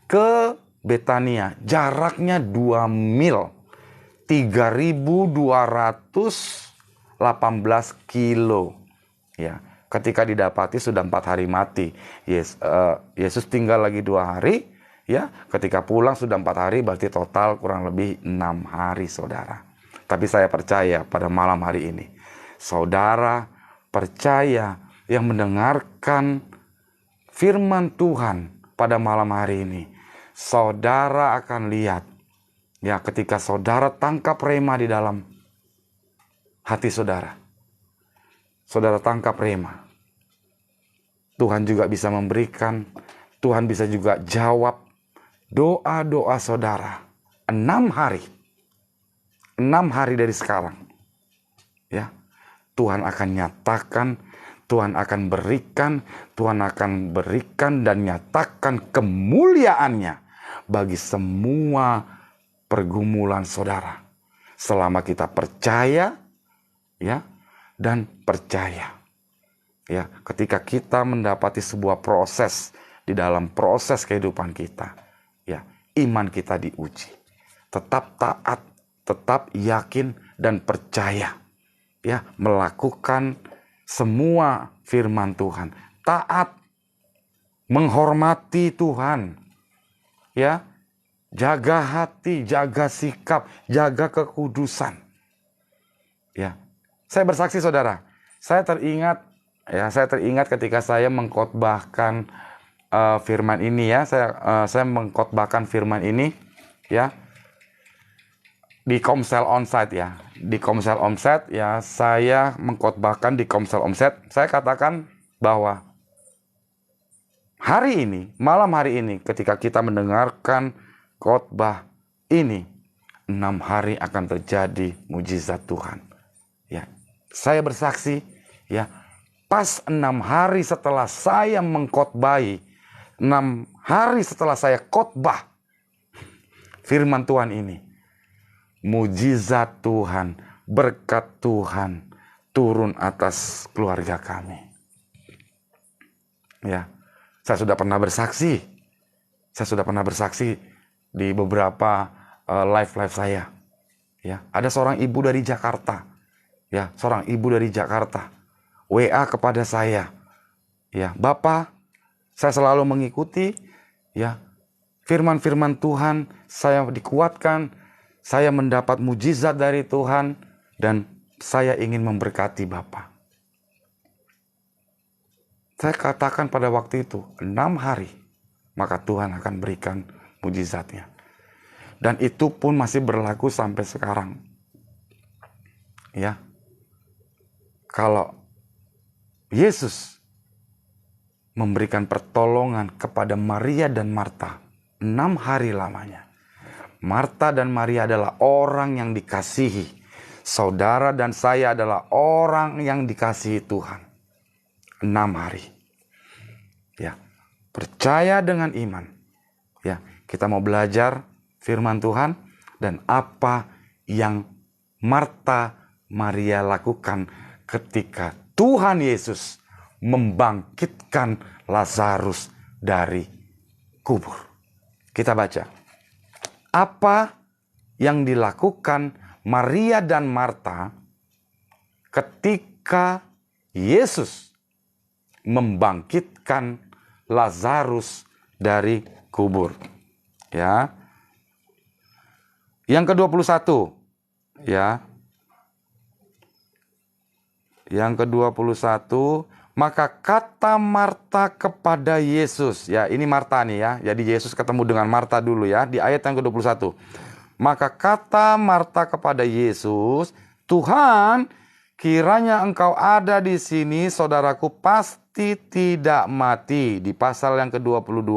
ke Betania, jaraknya 2 mil, 3.218 kilo, ya. Ketika didapati sudah 4 hari mati. Yesus tinggal lagi 2 hari, ya. Ketika pulang sudah 4 hari, berarti total kurang lebih 6 hari, saudara. Tapi saya percaya pada malam hari ini, saudara percaya yang mendengarkan firman Tuhan pada malam hari ini, saudara akan lihat, ya, ketika saudara tangkap rema di dalam hati saudara, saudara tangkap rema, Tuhan juga bisa memberikan, Tuhan bisa juga jawab doa-doa saudara 6 hari. 6 hari dari sekarang, ya, Tuhan akan nyatakan, Tuhan akan berikan, Tuhan akan berikan dan nyatakan kemuliaannya bagi semua pergumulan saudara. Selama kita percaya, ya, dan percaya. Ya, ketika kita mendapati sebuah proses di dalam proses kehidupan kita, ya, iman kita diuji. Tetap taat, tetap yakin dan percaya, ya, melakukan semua firman Tuhan. Taat, menghormati Tuhan, ya, jaga hati, jaga sikap, jaga kekudusan. Ya, saya bersaksi saudara, saya teringat ketika saya mengkhotbahkan firman ini, ya, saya mengkhotbahkan firman ini, ya, di Komsel Onsite, ya. Di Komsel Onsite, ya, saya mengkhotbahkan di Komsel Onsite. Saya katakan bahwa hari ini, malam hari ini, ketika kita mendengarkan khotbah ini, 6 hari akan terjadi mujizat Tuhan. Ya, saya bersaksi, ya, pas 6 hari setelah saya mengkhotbahi, 6 hari setelah saya khotbah firman Tuhan ini, mujizat Tuhan, berkat Tuhan turun atas keluarga kami. Ya, saya sudah pernah bersaksi. Saya sudah pernah bersaksi di beberapa live saya. Ya, ada seorang ibu dari Jakarta. Ya, seorang ibu dari Jakarta WA kepada saya. Ya, Bapak, saya selalu mengikuti, ya, firman-firman Tuhan, saya dikuatkan, saya mendapat mujizat dari Tuhan, dan saya ingin memberkati Bapak. Saya katakan pada waktu itu, 6 hari, maka Tuhan akan berikan mujizatnya. Dan itu pun masih berlaku sampai sekarang. Ya, kalau Yesus memberikan pertolongan kepada Maria dan Marta 6 hari lamanya. Marta dan Maria adalah orang yang dikasihi. Saudara dan saya adalah orang yang dikasihi Tuhan. 6 hari. Ya, percaya dengan iman. Ya, kita mau belajar firman Tuhan dan apa yang Marta Maria lakukan ketika Tuhan Yesus membangkitkan Lazarus dari kubur. Kita baca. Apa yang dilakukan Maria dan Marta ketika Yesus membangkitkan Lazarus dari kubur. Ya. Yang ke-21. Ya. Yang ke-21, maka kata Marta kepada Yesus. Ya, ini Marta nih, ya. Jadi Yesus ketemu dengan Marta dulu, ya, di ayat yang ke-21. Maka kata Marta kepada Yesus, Tuhan, kiranya engkau ada di sini, saudaraku pasti tidak mati. Di pasal yang ke-22.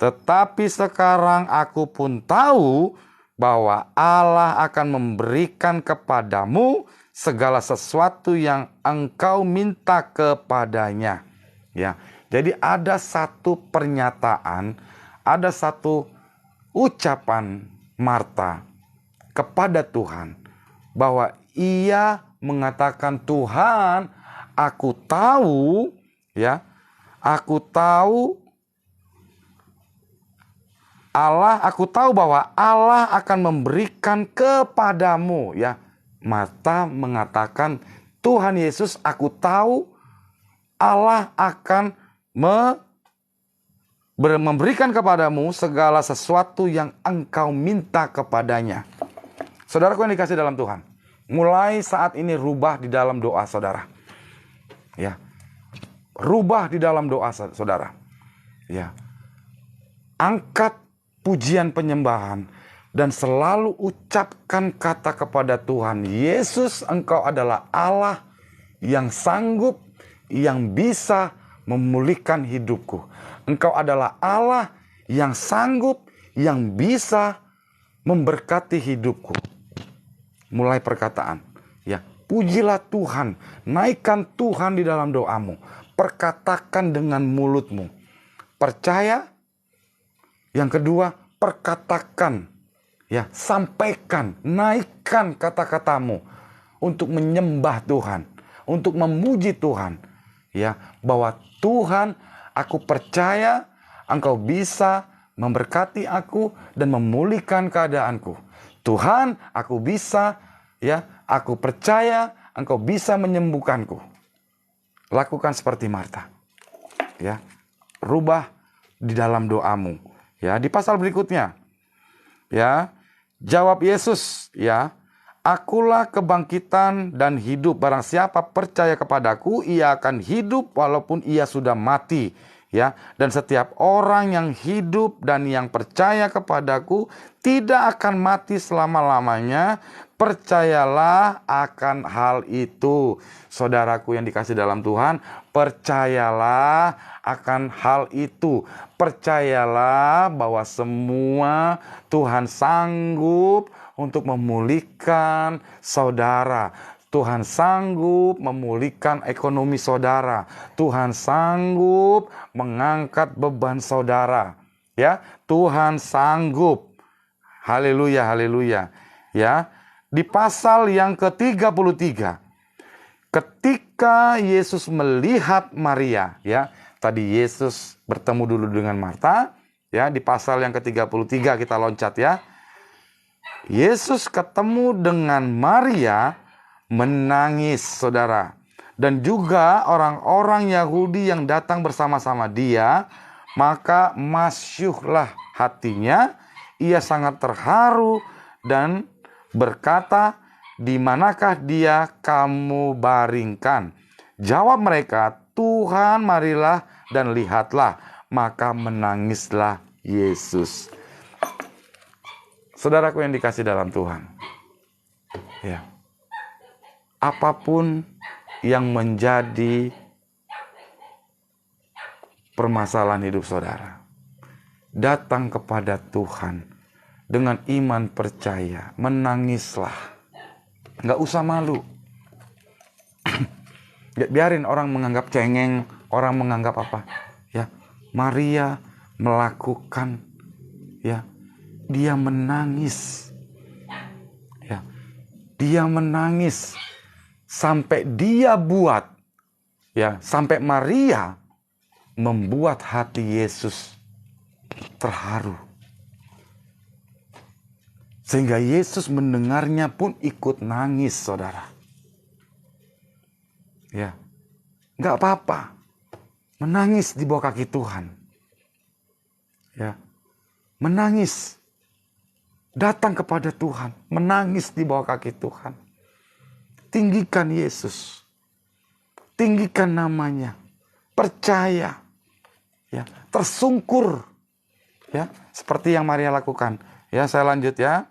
Tetapi sekarang aku pun tahu bahwa Allah akan memberikan kepadamu segala sesuatu yang engkau minta kepadanya. Ya, jadi ada satu pernyataan, ada satu ucapan Marta kepada Tuhan, bahwa ia mengatakan, Tuhan, aku tahu, ya, aku tahu bahwa Allah akan memberikan kepadamu, ya. Marta mengatakan, Tuhan Yesus, aku tahu Allah akan memberikan kepadamu segala sesuatu yang engkau minta kepadanya. Saudaraku yang dikasih dalam Tuhan, mulai saat ini rubah di dalam doa saudara. Ya. Rubah di dalam doa saudara. Ya. Angkat pujian penyembahan dan selalu ucapkan kata kepada Tuhan, Yesus, engkau adalah Allah yang sanggup, yang bisa memulihkan hidupku. Engkau adalah Allah yang sanggup, yang bisa memberkati hidupku. Mulai perkataan, ya, pujilah Tuhan, naikkan Tuhan di dalam doamu, perkatakan dengan mulutmu, percaya. Yang kedua, perkatakan, ya, sampaikan, naikkan kata-katamu untuk menyembah Tuhan, untuk memuji Tuhan, ya, bahwa Tuhan, aku percaya engkau bisa memberkati aku dan memulihkan keadaanku. Tuhan, aku bisa, ya, aku percaya engkau bisa menyembuhkanku. Lakukan seperti Marta, ya, rubah di dalam doamu, ya. Di pasal berikutnya, ya, jawab Yesus, ya, akulah kebangkitan dan hidup. Barang siapa percaya kepadaku, ia akan hidup walaupun ia sudah mati. Ya, dan setiap orang yang hidup dan yang percaya kepadaku tidak akan mati selama-lamanya. Percayalah akan hal itu. Saudaraku yang dikasih dalam Tuhan, percayalah akan hal itu. Percayalah bahwa semua Tuhan sanggup untuk memulihkan saudara. Tuhan sanggup memulihkan ekonomi saudara. Tuhan sanggup mengangkat beban saudara. Ya, Tuhan sanggup. Haleluya, haleluya. Ya, di pasal yang ke-33, ketika Yesus melihat Maria, ya, tadi Yesus bertemu dulu dengan Marta, ya, di pasal yang ke-33 kita loncat, ya. Yesus ketemu dengan Maria, menangis, saudara. Dan juga orang-orang Yahudi yang datang bersama-sama dia, maka masyuhlah hatinya, ia sangat terharu dan berkata, di manakah dia kamu baringkan? Jawab mereka, Tuhan, marilah dan lihatlah. Maka menangislah Yesus. Saudaraku yang dikasih dalam Tuhan, ya, apapun yang menjadi permasalahan hidup saudara, datang kepada Tuhan dengan iman percaya, menangislah. Nggak usah malu. Biarin orang menganggap cengeng, orang menganggap apa. Ya, Maria melakukan, ya, dia menangis. Ya, dia menangis. Sampai dia buat, ya, sampai Maria membuat hati Yesus terharu. Sehingga Yesus mendengarnya pun ikut nangis, saudara. Ya, nggak apa-apa. Menangis di bawah kaki Tuhan. Ya, menangis. Datang kepada Tuhan, menangis di bawah kaki Tuhan. Tinggikan Yesus. Tinggikan namanya. Percaya. Ya, tersungkur. Ya, seperti yang Maria lakukan. Ya, saya lanjut, ya.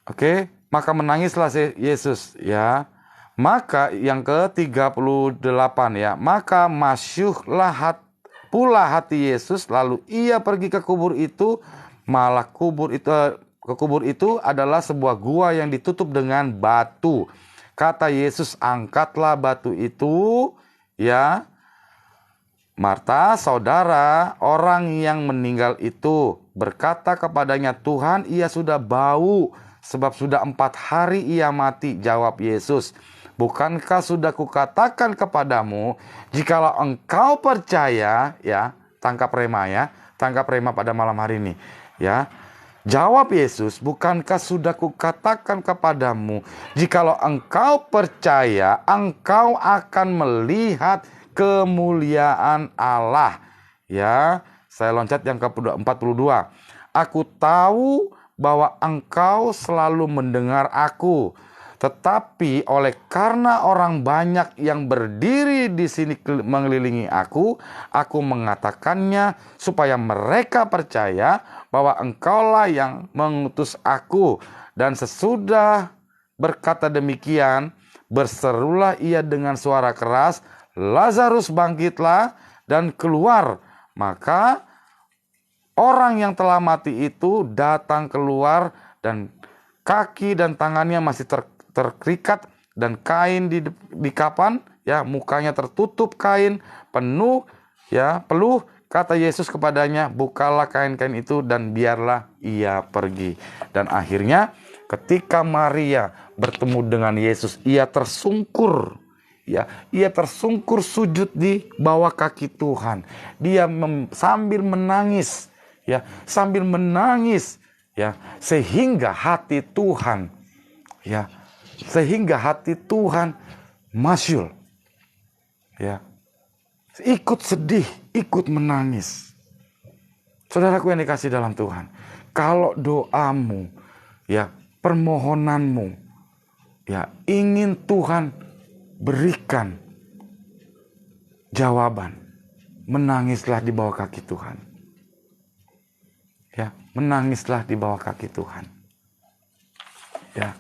Oke, maka menangislah Yesus, ya. Maka yang ke-38, ya. Maka masyuhlah pula hati Yesus, lalu ia pergi ke kubur itu. Malah kubur itu adalah sebuah gua yang ditutup dengan batu. Kata Yesus, angkatlah batu itu, ya. Marta, saudara, orang yang meninggal itu berkata kepadanya, Tuhan, ia sudah bau, sebab sudah 4 hari ia mati. Jawab Yesus, bukankah sudah kukatakan kepadamu, jikalau engkau percaya, ya, tangkap rema pada malam hari ini, ya. Jawab Yesus, bukankah sudah kukatakan kepadamu, jikalau engkau percaya, engkau akan melihat kemuliaan Allah. Ya, saya loncat yang ke-42. Aku tahu bahwa engkau selalu mendengar aku, tetapi oleh karena orang banyak yang berdiri di sini mengelilingi aku mengatakannya supaya mereka percaya bahwa engkaulah yang mengutus aku. Dan sesudah berkata demikian, berserulah ia dengan suara keras, Lazarus, bangkitlah dan keluar. Maka orang yang telah mati itu datang keluar, dan kaki dan tangannya masih terikat dan kain di kapan, ya, mukanya tertutup kain penuh, ya, peluh. Kata Yesus kepadanya, bukalah kain-kain itu dan biarlah ia pergi. Dan akhirnya ketika Maria bertemu dengan Yesus, ia tersungkur. Ya, ia tersungkur sujud di bawah kaki Tuhan. Dia sambil menangis, ya, sehingga hati Tuhan, ya, masyul, ya, ikut sedih, ikut menangis. Saudaraku yang dikasih dalam Tuhan, kalau doamu, ya, permohonanmu, ya, ingin Tuhan berikan jawaban, menangislah di bawah kaki Tuhan. Ya, menangislah di bawah kaki Tuhan. Ya.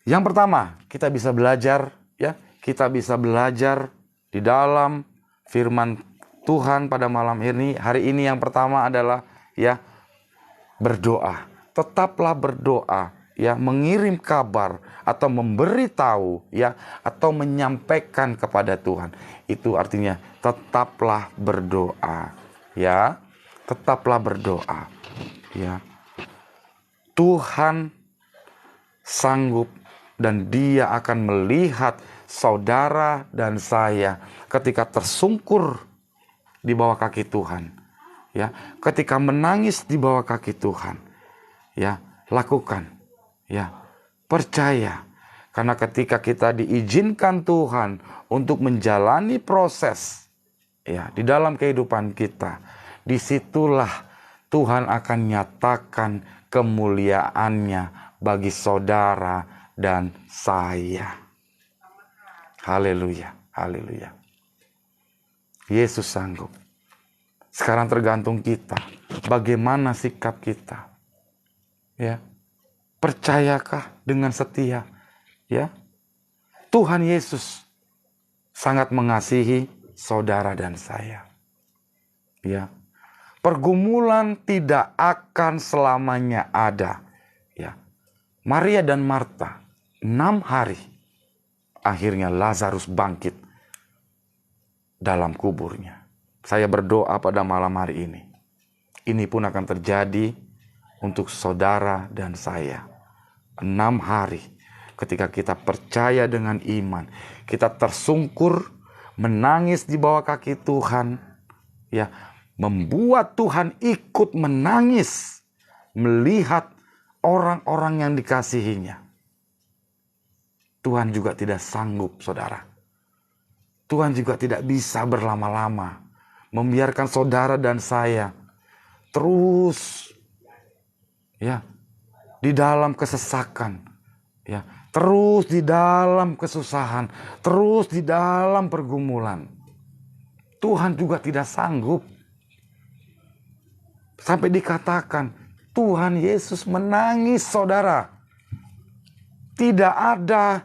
Yang pertama, kita bisa belajar, ya, kita bisa belajar di dalam firman Tuhan pada malam hari ini. Yang pertama adalah, ya, berdoa. Tetaplah berdoa, ya, mengirim kabar atau memberitahu, ya, atau menyampaikan kepada Tuhan. Itu artinya tetaplah berdoa, ya. Tetaplah berdoa, ya. Tuhan sanggup dan Dia akan melihat saudara dan saya ketika tersungkur di bawah kaki Tuhan, ya. Ketika menangis di bawah kaki Tuhan, ya, lakukan. Ya, percaya. Karena ketika kita diizinkan Tuhan untuk menjalani proses, ya, di dalam kehidupan kita, disitulah Tuhan akan nyatakan kemuliaannya bagi saudara dan saya. Haleluya, haleluya. Yesus sanggup. Sekarang tergantung kita, bagaimana sikap kita. Ya. Percayakah dengan setia? Ya, Tuhan Yesus sangat mengasihi saudara dan saya. Ya, pergumulan tidak akan selamanya ada. Ya, Maria dan Marta 6 hari, akhirnya Lazarus bangkit dalam kuburnya. Saya berdoa pada malam hari ini, ini pun akan terjadi untuk saudara dan saya. 6 hari ketika kita percaya dengan iman, kita tersungkur, menangis di bawah kaki Tuhan, ya, membuat Tuhan ikut menangis melihat orang-orang yang dikasihinya. Tuhan juga tidak sanggup, saudara. Tuhan juga tidak bisa berlama-lama membiarkan saudara dan saya terus, ya, di dalam kesesakan, ya, terus di dalam kesusahan, terus di dalam pergumulan. Tuhan juga tidak sanggup. Sampai dikatakan Tuhan Yesus menangis, saudara. Tidak ada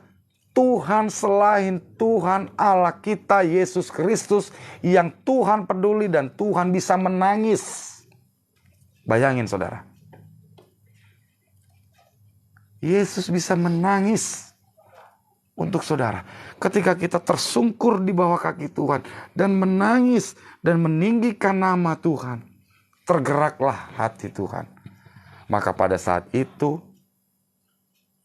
Tuhan selain Tuhan Allah kita Yesus Kristus yang Tuhan peduli dan Tuhan bisa menangis. Bayangin, saudara. Yesus bisa menangis. untuk saudara. Ketika kita tersungkur di bawah kaki Tuhan dan menangis dan meninggikan nama Tuhan, tergeraklah hati Tuhan. Maka pada saat itu,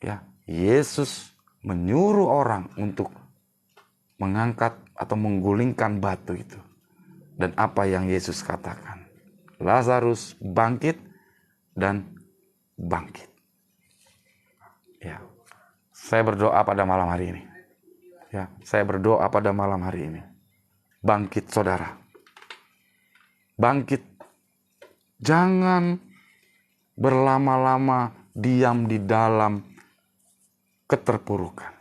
ya, Yesus menyuruh orang untuk mengangkat atau menggulingkan batu itu. Dan apa yang Yesus katakan? Lazarus bangkit dan bangkit. Ya. Saya berdoa pada malam hari ini. Ya, saya berdoa pada malam hari ini. Bangkit saudara. Bangkit. Jangan berlama-lama diam di dalam keterpurukan.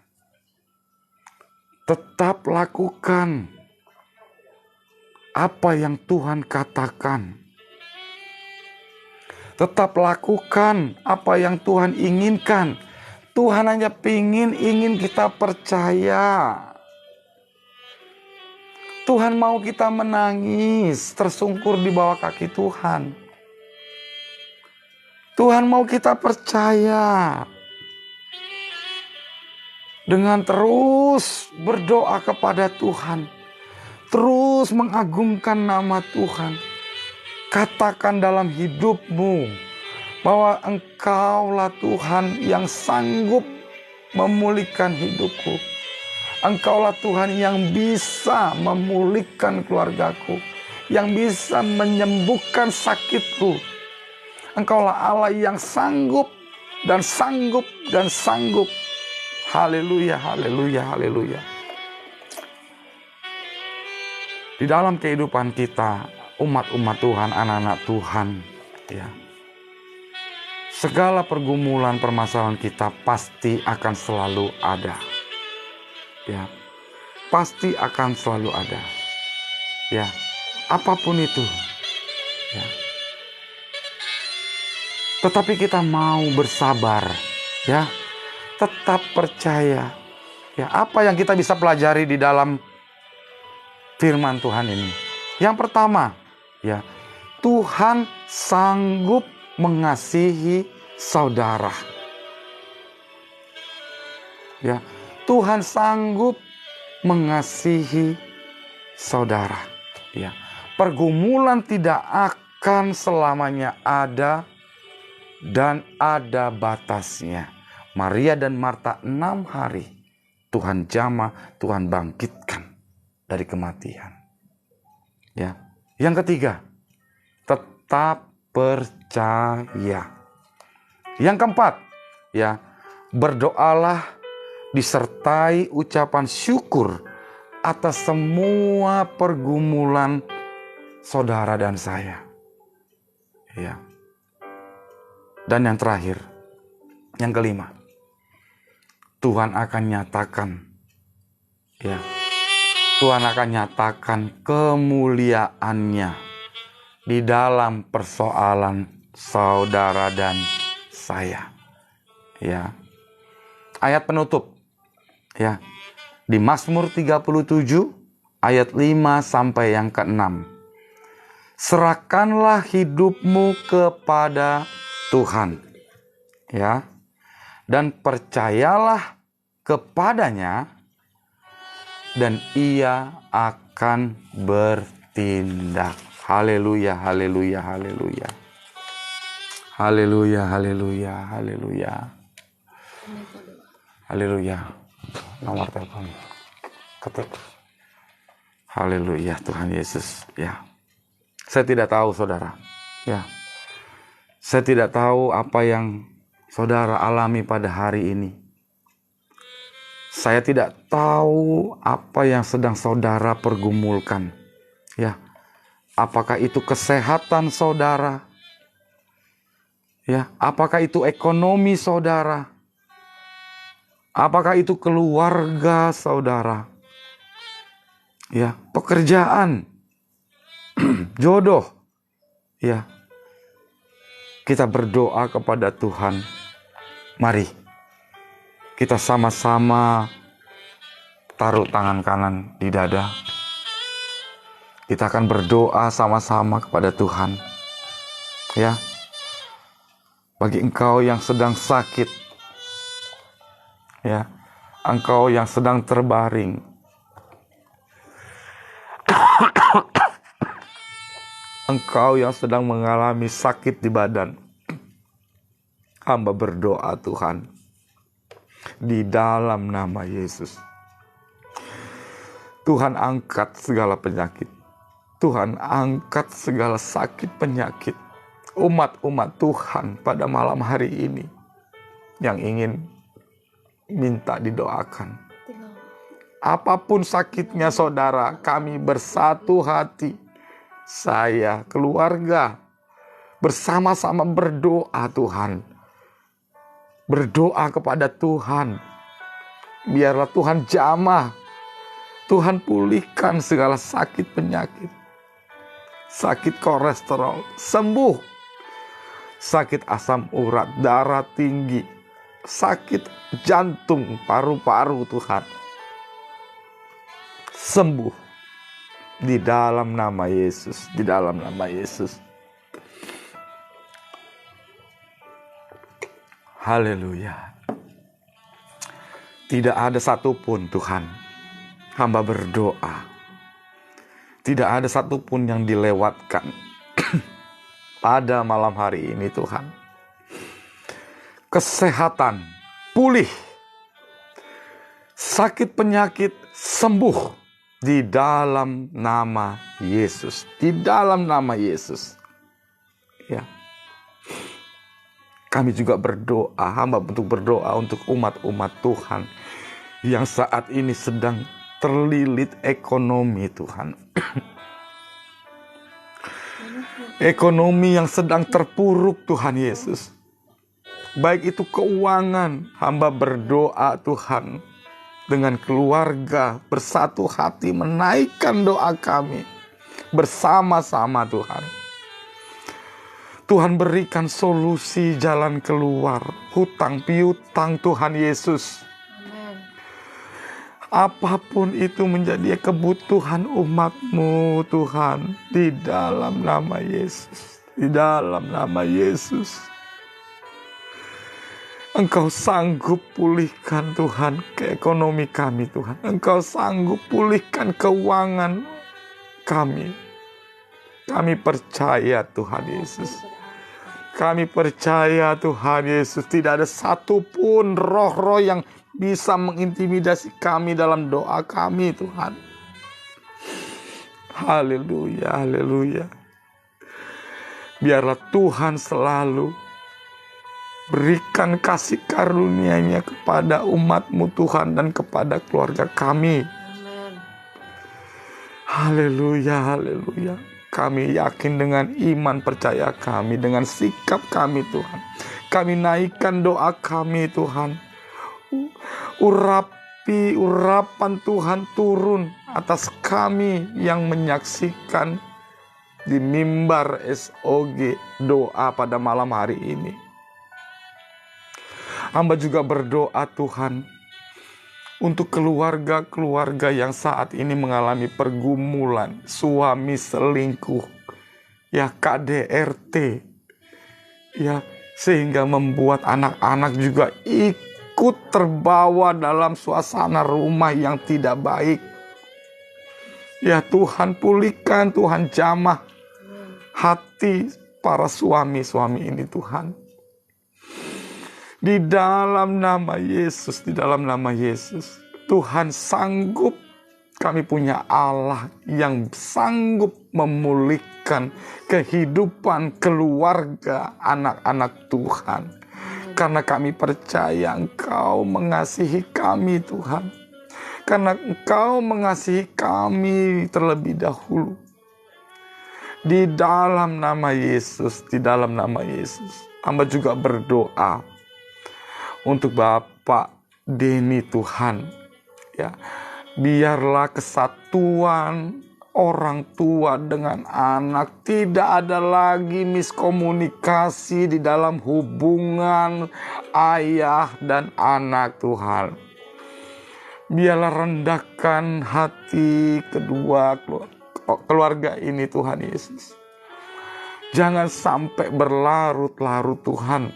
Tetap lakukan apa yang Tuhan katakan. Tetap lakukan apa yang Tuhan inginkan. Tuhan hanya ingin kita percaya. Tuhan mau kita menangis, tersungkur di bawah kaki Tuhan. Tuhan mau kita percaya. Dengan terus berdoa kepada Tuhan. Terus mengagungkan nama Tuhan. Katakan dalam hidupmu bahwa Engkaulah Tuhan yang sanggup memulihkan hidupku. Engkaulah Tuhan yang bisa memulihkan keluargaku, yang bisa menyembuhkan sakitku. Engkaulah Allah yang sanggup dan sanggup dan sanggup. Haleluya, haleluya, haleluya. Di dalam kehidupan kita, umat-umat Tuhan, anak-anak Tuhan, ya, segala pergumulan permasalahan kita pasti akan selalu ada. Ya, pasti akan selalu ada. Ya, apapun itu. Ya. Tetapi kita mau bersabar, ya. Tetap percaya. Ya, apa yang kita bisa pelajari di dalam firman Tuhan ini? Yang pertama, ya, Tuhan sanggup mengasihi saudara. Ya, Tuhan sanggup mengasihi saudara. Ya, pergumulan tidak akan selamanya ada dan ada batasnya. Maria dan Marta 6 hari Tuhan jamah, Tuhan bangkitkan dari kematian. Ya, yang ketiga, tetap percaya. Yang keempat, ya, berdoalah disertai ucapan syukur atas semua pergumulan saudara dan saya. Ya. Dan yang terakhir, yang kelima, Tuhan akan nyatakan, ya, Tuhan akan nyatakan kemuliaannya di dalam persoalan saudara dan saya. Ya. Ayat penutup, ya, di Mazmur 37 ayat 5 sampai yang ke-6. Serahkanlah hidupmu kepada Tuhan, ya, dan percayalah kepadanya, dan Ia akan bertindak. Haleluya, haleluya, haleluya. Haleluya, haleluya, haleluya. Haleluya. Nomor telepon. Ketik. Haleluya, Tuhan Yesus. Ya. Saya tidak tahu saudara. Ya. Saya tidak tahu apa yang saudara alami pada hari ini. Saya tidak tahu apa yang sedang saudara pergumulkan. Ya. Apakah itu kesehatan saudara? Ya, apakah itu ekonomi saudara? Apakah itu keluarga saudara? Ya, pekerjaan, jodoh. Ya. Kita berdoa kepada Tuhan. Mari kita sama-sama taruh tangan kanan di dada. Kita akan berdoa sama-sama kepada Tuhan. Ya. Bagi engkau yang sedang sakit, ya, Engkau yang sedang terbaring, Engkau yang sedang mengalami sakit di badan, hamba berdoa Tuhan, di dalam nama Yesus. Tuhan angkat segala penyakit. Tuhan angkat segala sakit penyakit. Umat-umat Tuhan pada malam hari ini yang ingin minta didoakan. Apapun sakitnya saudara, kami bersatu hati. Saya, keluarga, bersama-sama berdoa Tuhan. Berdoa kepada Tuhan. Biarlah Tuhan jamah. Tuhan pulihkan segala sakit penyakit. Sakit kolesterol, sembuh. Sakit asam urat, darah tinggi. Sakit jantung, paru-paru Tuhan. Sembuh. Di dalam nama Yesus. Di dalam nama Yesus. Haleluya. Tidak ada satupun Tuhan, hamba berdoa, tidak ada satupun yang dilewatkan pada malam hari ini Tuhan. Kesehatan pulih, sakit penyakit sembuh di dalam nama Yesus. Di dalam nama Yesus. Ya. Kami juga berdoa, hamba untuk berdoa untuk umat-umat Tuhan yang saat ini sedang terlilit ekonomi Tuhan. Ekonomi yang sedang terpuruk Tuhan Yesus. Baik itu keuangan, hamba berdoa Tuhan. Dengan keluarga bersatu hati menaikkan doa kami. Bersama-sama Tuhan. Tuhan berikan solusi jalan keluar. Hutang piutang Tuhan Yesus. Amen. Apapun itu menjadi kebutuhan umat-Mu Tuhan. Di dalam nama Yesus. Di dalam nama Yesus. Engkau sanggup pulihkan Tuhan ke ekonomi kami Tuhan. Engkau sanggup pulihkan keuangan kami. Kami percaya Tuhan Yesus. Kami percaya Tuhan Yesus, tidak ada satupun roh-roh yang bisa mengintimidasi kami dalam doa kami Tuhan. Haleluya, haleluya. Biarlah Tuhan selalu berikan kasih karunia-Nya kepada umat-Mu Tuhan dan kepada keluarga kami. Amen. Haleluya, haleluya. Kami yakin dengan iman percaya kami, dengan sikap kami Tuhan. Kami naikkan doa kami Tuhan. Urapan Tuhan turun atas kami yang menyaksikan di mimbar SOG doa pada malam hari ini. Hamba juga berdoa Tuhan untuk keluarga-keluarga yang saat ini mengalami pergumulan, suami selingkuh, ya KDRT, ya sehingga membuat anak-anak juga ikut terbawa dalam suasana rumah yang tidak baik. Ya Tuhan pulihkan, Tuhan jamah hati para suami-suami ini Tuhan. Di dalam nama Yesus, di dalam nama Yesus, Tuhan sanggup. Kami punya Allah yang sanggup memulihkan kehidupan keluarga anak-anak Tuhan. Karena kami percaya Engkau mengasihi kami Tuhan. Karena Engkau mengasihi kami terlebih dahulu. Di dalam nama Yesus, di dalam nama Yesus. Hamba juga berdoa untuk Bapak Denny Tuhan, ya, biarlah kesatuan orang tua dengan anak, tidak ada lagi miskomunikasi di dalam hubungan ayah dan anak Tuhan. Biarlah rendahkan hati kedua keluarga ini Tuhan Yesus. Jangan sampai berlarut-larut Tuhan.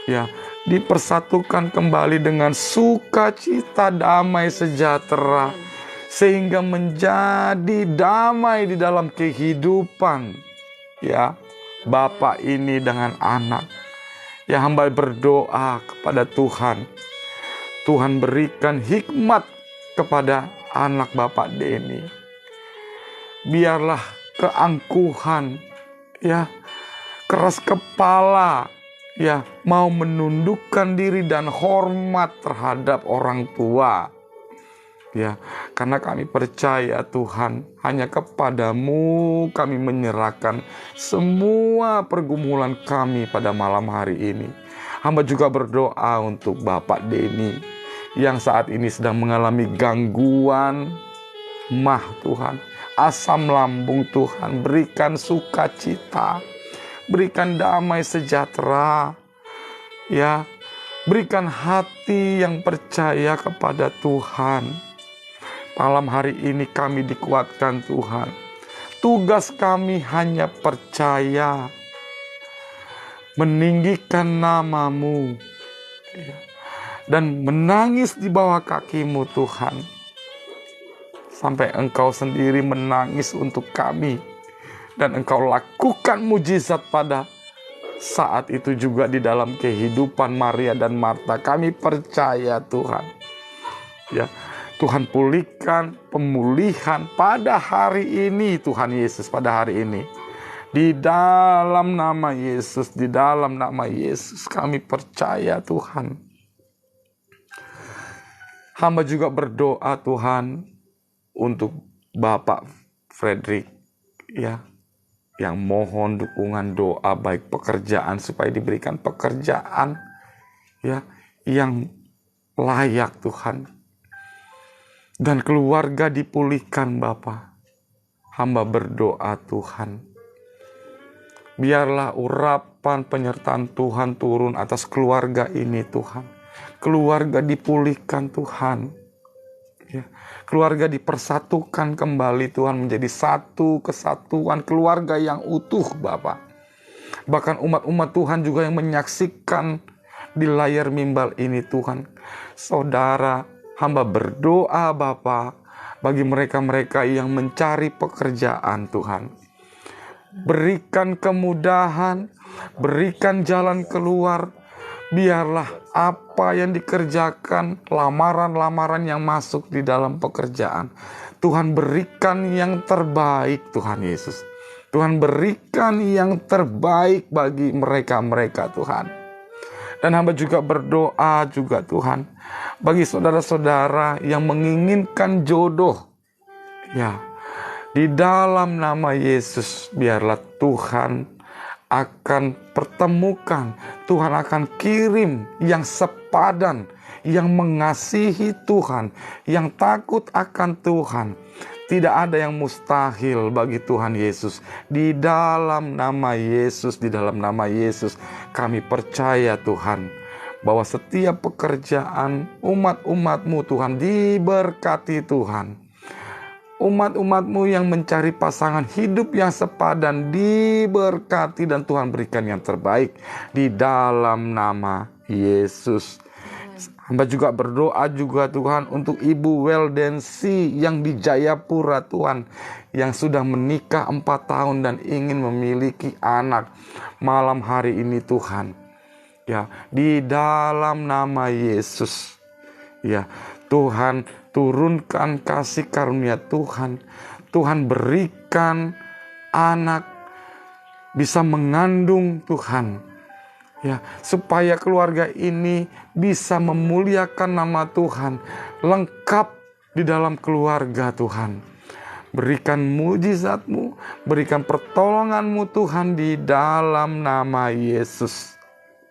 Ya, dipersatukan kembali dengan sukacita, damai sejahtera, sehingga menjadi damai di dalam kehidupan ya Bapak ini dengan anak. Ya, hamba berdoa kepada Tuhan, Tuhan berikan hikmat kepada anak Bapak Denny. Biarlah keangkuhan, ya, keras kepala, ya, mau menundukkan diri dan hormat terhadap orang tua. Ya, karena kami percaya Tuhan, hanya kepadamu kami menyerahkan semua pergumulan kami pada malam hari ini. Hamba juga berdoa untuk Bapak Denny yang saat ini sedang mengalami gangguan mah Tuhan, asam lambung Tuhan, berikan sukacita, berikan damai sejahtera, ya, berikan hati yang percaya kepada Tuhan. Malam hari ini kami dikuatkan Tuhan. Tugas kami hanya percaya, meninggikan nama-Mu, dan menangis di bawah kaki-Mu Tuhan. Sampai Engkau sendiri menangis untuk kami. Dan Engkau lakukan mujizat pada saat itu juga di dalam kehidupan Maria dan Marta. Kami percaya Tuhan. Ya, Tuhan pulihkan, pemulihan pada hari ini Tuhan Yesus, pada hari ini. Di dalam nama Yesus, di dalam nama Yesus kami percaya Tuhan. Hamba juga berdoa Tuhan untuk Bapak Frederick, ya, yang mohon dukungan doa baik pekerjaan, supaya diberikan pekerjaan, ya, yang layak Tuhan. Dan keluarga dipulihkan Bapa. Hamba berdoa Tuhan, biarlah urapan penyertaan Tuhan turun atas keluarga ini Tuhan. Keluarga dipulihkan Tuhan, ya. Keluarga dipersatukan kembali Tuhan, menjadi satu kesatuan keluarga yang utuh Bapa. Bahkan umat-umat Tuhan juga yang menyaksikan di layar mimbal ini Tuhan. Saudara, hamba berdoa Bapa, bagi mereka-mereka yang mencari pekerjaan Tuhan. Berikan kemudahan, berikan jalan keluar. Biarlah apa yang dikerjakan, lamaran-lamaran yang masuk di dalam pekerjaan, Tuhan berikan yang terbaik Tuhan Yesus. Tuhan berikan yang terbaik bagi mereka-mereka Tuhan. Dan hamba juga berdoa juga Tuhan, bagi saudara-saudara yang menginginkan jodoh, ya, di dalam nama Yesus biarlah Tuhan akan pertemukan, Tuhan akan kirim yang sepadan, yang mengasihi Tuhan, yang takut akan Tuhan. Tidak ada yang mustahil bagi Tuhan Yesus. Di dalam nama Yesus, di dalam nama Yesus kami percaya Tuhan, bahwa setiap pekerjaan umat-umat-Mu Tuhan diberkati Tuhan. Umat-umat-Mu yang mencari pasangan hidup yang sepadan diberkati, dan Tuhan berikan yang terbaik di dalam nama Yesus. Hamba juga berdoa juga Tuhan untuk Ibu Weldensi yang di Jayapura Tuhan, yang sudah menikah 4 tahun dan ingin memiliki anak. Malam hari ini Tuhan, ya, di dalam nama Yesus, ya, Tuhan turunkan kasih karunia Tuhan. Tuhan berikan anak bisa mengandung Tuhan, ya, supaya keluarga ini bisa memuliakan nama Tuhan, lengkap di dalam keluarga Tuhan. Berikan mujizat-Mu, berikan pertolongan-Mu Tuhan, di dalam nama Yesus,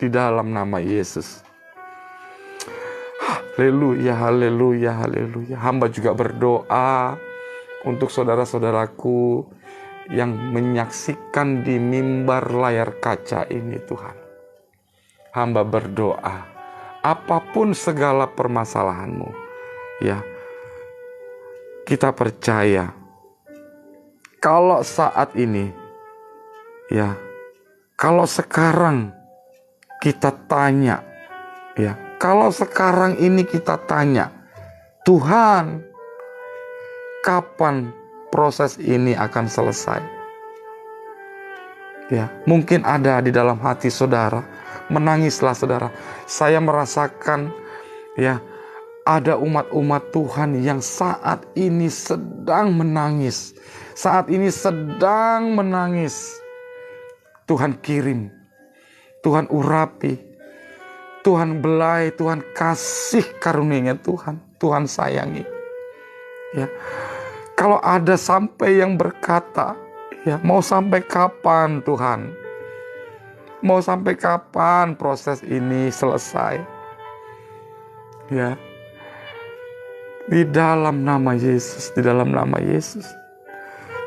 di dalam nama Yesus. Haleluya, haleluya, haleluya. Hamba juga berdoa untuk saudara-saudaraku yang menyaksikan di mimbar layar kaca ini Tuhan. Hamba berdoa, apapun segala permasalahanmu, ya, kita percaya kalau saat ini, ya, kalau sekarang kita tanya Ya, kalau sekarang ini kita tanya, Tuhan, kapan proses ini akan selesai? Ya, mungkin ada di dalam hati saudara, menangislah saudara. Saya merasakan ya, ada umat-umat Tuhan yang saat ini sedang menangis. Saat ini sedang menangis. Tuhan kirim, Tuhan urapi, Tuhan belai, Tuhan kasih karunia-Nya Tuhan, Tuhan sayangi. Ya, kalau ada sampai yang berkata, ya, mau sampai kapan Tuhan? Mau sampai kapan proses ini selesai? Ya, di dalam nama Yesus, di dalam nama Yesus.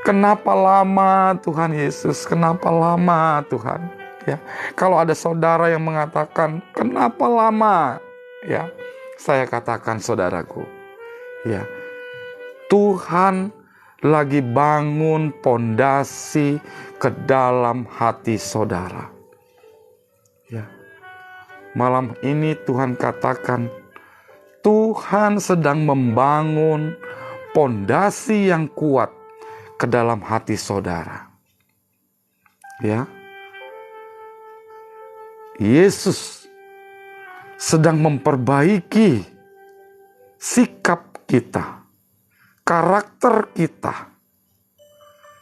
Kenapa lama Tuhan Yesus? Kenapa lama Tuhan? Ya, kalau ada saudara yang mengatakan, kenapa lama? Ya, saya katakan saudaraku, ya, Tuhan lagi bangun pondasi ke dalam hati saudara. Ya, malam ini Tuhan katakan, Tuhan sedang membangun pondasi yang kuat ke dalam hati saudara. Ya. Yesus sedang memperbaiki sikap kita, karakter kita,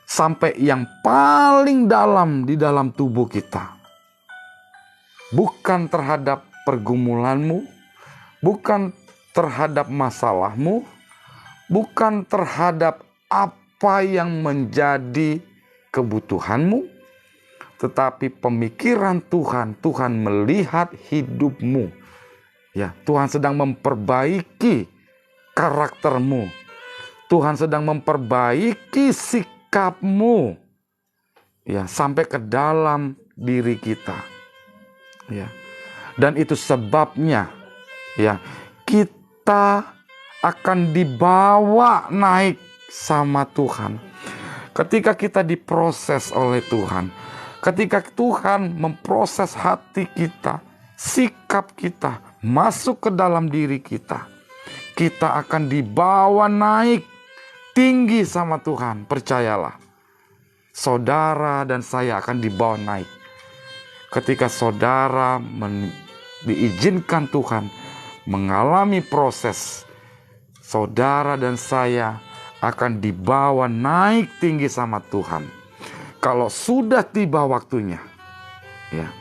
sampai yang paling dalam di dalam tubuh kita. Bukan terhadap pergumulanmu, bukan terhadap masalahmu, bukan terhadap apa yang menjadi kebutuhanmu, tetapi pemikiran Tuhan, Tuhan melihat hidupmu. Ya, Tuhan sedang memperbaiki karaktermu. Tuhan sedang memperbaiki sikapmu. Ya, sampai ke dalam diri kita. Ya. Dan itu sebabnya ya, kita akan dibawa naik sama Tuhan. Ketika kita diproses oleh Tuhan, ketika Tuhan memproses hati kita, sikap kita masuk ke dalam diri kita, kita akan dibawa naik tinggi sama Tuhan. Percayalah, saudara dan saya akan dibawa naik. Ketika saudara diizinkan Tuhan mengalami proses, saudara dan saya akan dibawa naik tinggi sama Tuhan. Kalau sudah tiba waktunya, ya.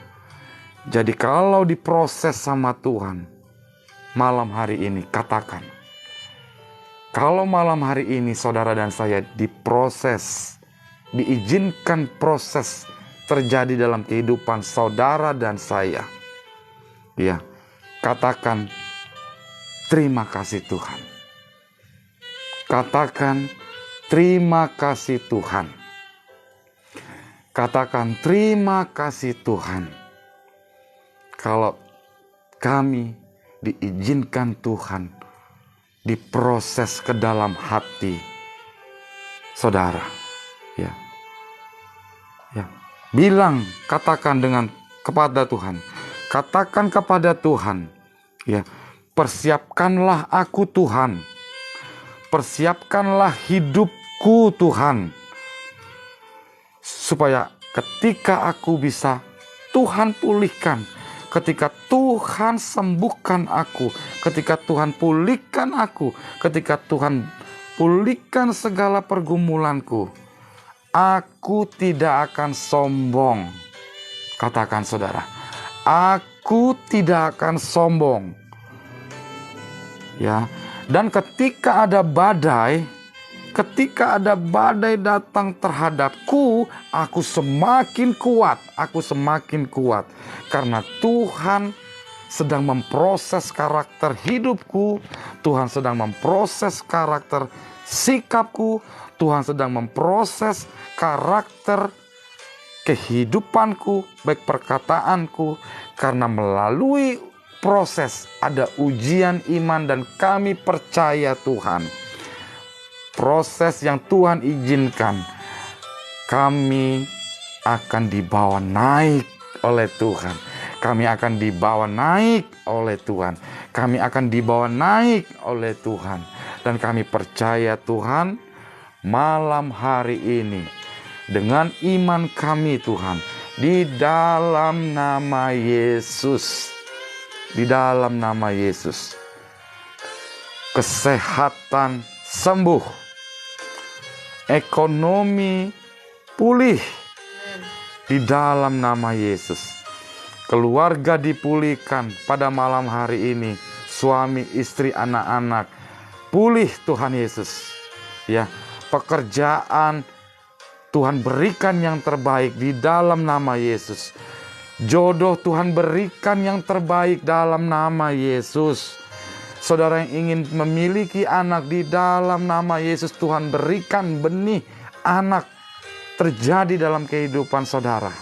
Jadi kalau diproses sama Tuhan, malam hari ini katakan, kalau malam hari ini saudara dan saya diproses, diizinkan proses terjadi dalam kehidupan saudara dan saya, ya, katakan terima kasih Tuhan. Katakan terima kasih Tuhan. Katakan terima kasih Tuhan. Kalau kami diizinkan Tuhan diproses ke dalam hati saudara, ya. Ya. Bilang, katakan kepada Tuhan. Katakan kepada Tuhan, ya, persiapkanlah aku Tuhan. Persiapkanlah hidupku Tuhan. Supaya ketika aku bisa Tuhan pulihkan. Ketika Tuhan sembuhkan aku. Ketika Tuhan pulihkan aku. Ketika Tuhan pulihkan segala pergumulanku. Aku tidak akan sombong. Katakan saudara, aku tidak akan sombong. Ya, dan ketika ada badai datang terhadapku, aku semakin kuat. Aku semakin kuat karena Tuhan sedang memproses karakter hidupku. Tuhan sedang memproses karakter sikapku. Tuhan sedang memproses karakter kehidupanku, baik perkataanku, karena melalui proses ada ujian iman dan kami percaya Tuhan. Proses yang Tuhan izinkan, kami akan dibawa naik oleh Tuhan. Kami akan dibawa naik oleh Tuhan. Kami akan dibawa naik oleh Tuhan. Dan kami percaya Tuhan, malam hari ini dengan iman kami Tuhan, di dalam nama Yesus, di dalam nama Yesus, kesehatan sembuh, ekonomi pulih di dalam nama Yesus. Keluarga dipulihkan pada malam hari ini. Suami, istri, anak-anak pulih Tuhan Yesus. Ya, pekerjaan Tuhan berikan yang terbaik di dalam nama Yesus. Jodoh Tuhan berikan yang terbaik dalam nama Yesus. Saudara yang ingin memiliki anak, di dalam nama Yesus Tuhan berikan benih anak terjadi dalam kehidupan saudara.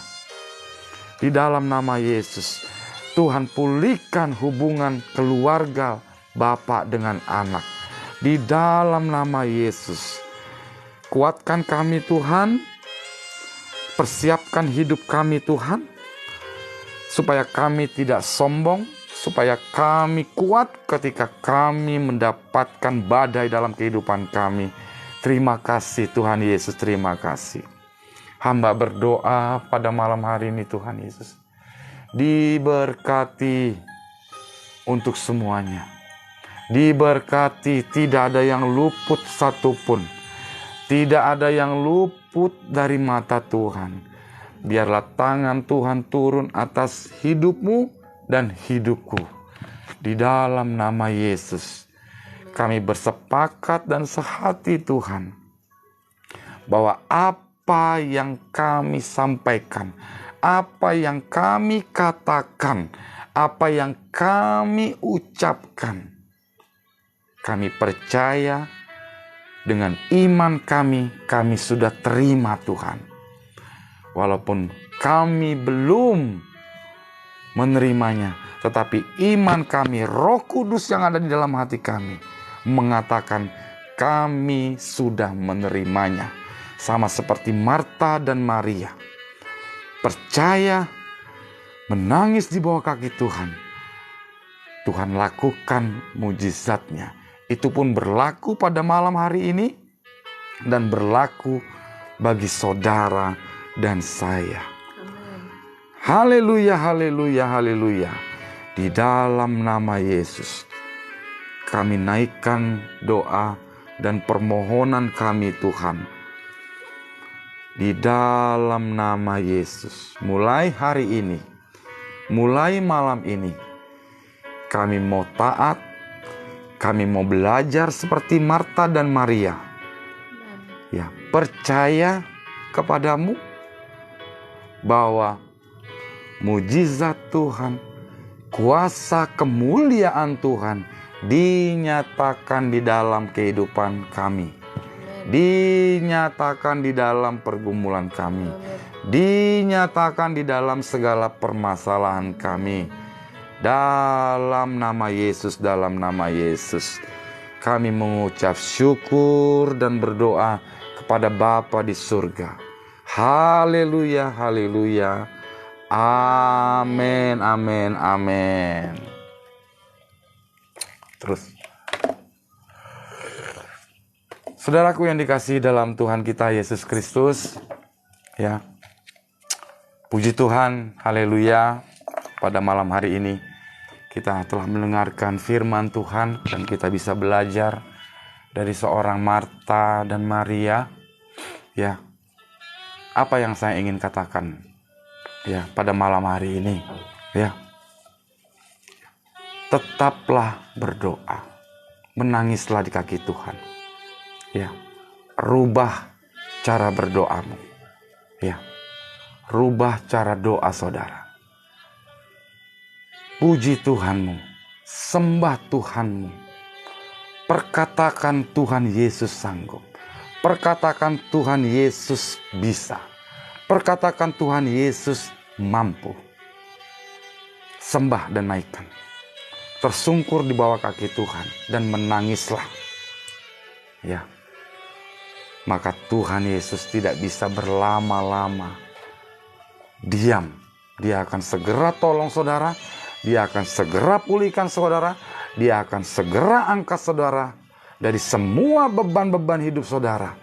Di dalam nama Yesus, Tuhan pulihkan hubungan keluarga bapak dengan anak. Di dalam nama Yesus, kuatkan kami Tuhan, persiapkan hidup kami Tuhan, supaya kami tidak sombong, supaya kami kuat ketika kami mendapatkan badai dalam kehidupan kami. Terima kasih Tuhan Yesus, terima kasih. Hamba berdoa pada malam hari ini Tuhan Yesus, diberkati untuk semuanya. Diberkati, tidak ada yang luput satupun. Tidak ada yang luput dari mata Tuhan. Biarlah tangan Tuhan turun atas hidupmu dan hidupku. Di dalam nama Yesus, kami bersepakat dan sehati Tuhan, bahwa apa yang kami sampaikan, apa yang kami katakan, apa yang kami ucapkan, kami percaya dengan iman kami sudah terima Tuhan. Walaupun kami belum menerimanya, tetapi iman kami, Roh Kudus yang ada di dalam hati kami, mengatakan kami sudah menerimanya. Sama seperti Marta dan Maria, percaya, menangis di bawah kaki Tuhan. Tuhan lakukan mujizatnya. Itu pun berlaku pada malam hari ini dan berlaku bagi saudara dan saya. Haleluya, haleluya, haleluya. Di dalam nama Yesus, kami naikkan doa dan permohonan kami Tuhan. Di dalam nama Yesus, mulai hari ini, mulai malam ini, kami mau taat, kami mau belajar seperti Marta dan Maria. Ya, percaya kepadamu bahwa mujizat Tuhan, kuasa kemuliaan Tuhan dinyatakan di dalam kehidupan kami. Dinyatakan di dalam pergumulan kami. Dinyatakan di dalam segala permasalahan kami. Dalam nama Yesus, dalam nama Yesus, kami mengucap syukur dan berdoa kepada Bapa di surga. Haleluya, haleluya. Amin, amin, amin. Terus. Saudaraku yang dikasihi dalam Tuhan kita Yesus Kristus, ya, puji Tuhan, haleluya. Pada malam hari ini kita telah mendengarkan firman Tuhan dan kita bisa belajar dari seorang Marta dan Maria. Ya, apa yang saya ingin katakan, ya, pada malam hari ini, ya, tetaplah berdoa, menangislah di kaki Tuhan. Ya, rubah cara berdoamu. Ya, rubah cara doa saudara. Puji Tuhanmu, sembah Tuhanmu. Perkatakan Tuhan Yesus sanggup. Perkatakan Tuhan Yesus bisa. Perkatakan Tuhan Yesus mampu. Sembah dan naikkan. Tersungkur di bawah kaki Tuhan dan menangislah. Ya. Maka Tuhan Yesus tidak bisa berlama-lama diam Dia akan segera tolong saudara, Dia akan segera pulihkan saudara, Dia akan segera angkat saudara dari semua beban-beban hidup saudara.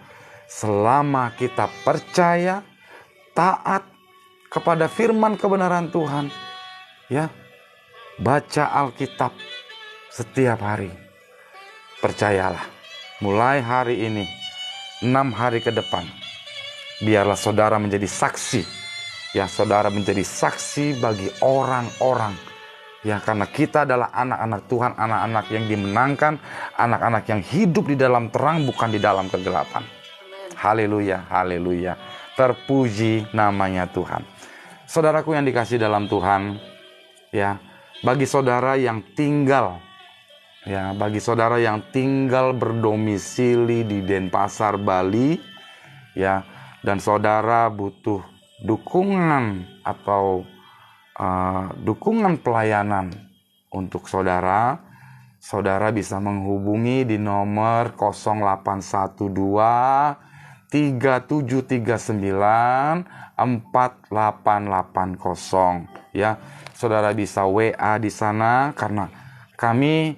Selama kita percaya, taat kepada firman kebenaran Tuhan, ya, baca Alkitab setiap hari. Percayalah, mulai hari ini, 6 hari ke depan, biarlah saudara menjadi saksi. Ya, saudara menjadi saksi bagi orang-orang. Ya, karena kita adalah anak-anak Tuhan, anak-anak yang dimenangkan, anak-anak yang hidup di dalam terang, bukan di dalam kegelapan. Haleluya, haleluya. Terpuji namanya Tuhan. Saudaraku yang dikasihi dalam Tuhan, ya, bagi saudara yang tinggal, ya, bagi saudara yang tinggal berdomisili di Denpasar, Bali, ya, dan saudara butuh dukungan atau dukungan pelayanan untuk saudara, saudara bisa menghubungi di nomor 0812 3739 4880, ya. Saudara bisa WA di sana karena kami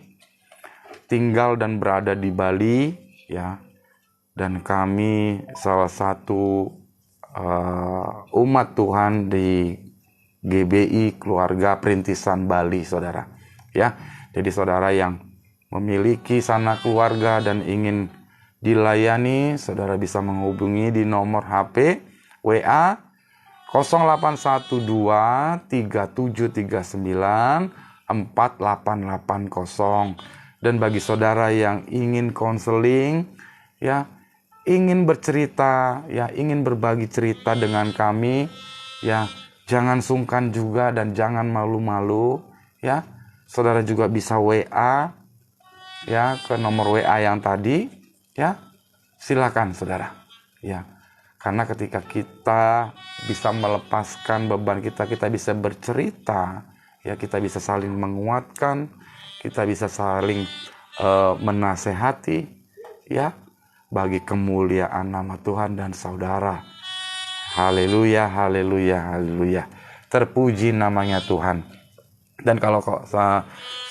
tinggal dan berada di Bali, ya. Dan kami salah satu umat Tuhan di GBI Keluarga Perintisan Bali, saudara. Ya, jadi saudara yang memiliki sanak keluarga dan ingin dilayani, saudara bisa menghubungi di nomor HP WA 0812 3739 4880. Dan bagi saudara yang ingin konseling, ya, ingin bercerita, ya, ingin berbagi cerita dengan kami, ya, jangan sungkan juga dan jangan malu-malu, ya. Saudara juga bisa WA, ya, ke nomor WA yang tadi, ya. Silakan saudara, ya. Karena ketika kita bisa melepaskan beban kita bisa bercerita, ya, kita bisa saling menguatkan, kita bisa saling menasehati, ya, bagi kemuliaan nama Tuhan dan saudara. Haleluya, haleluya, haleluya. Terpuji namanya Tuhan. Dan kalau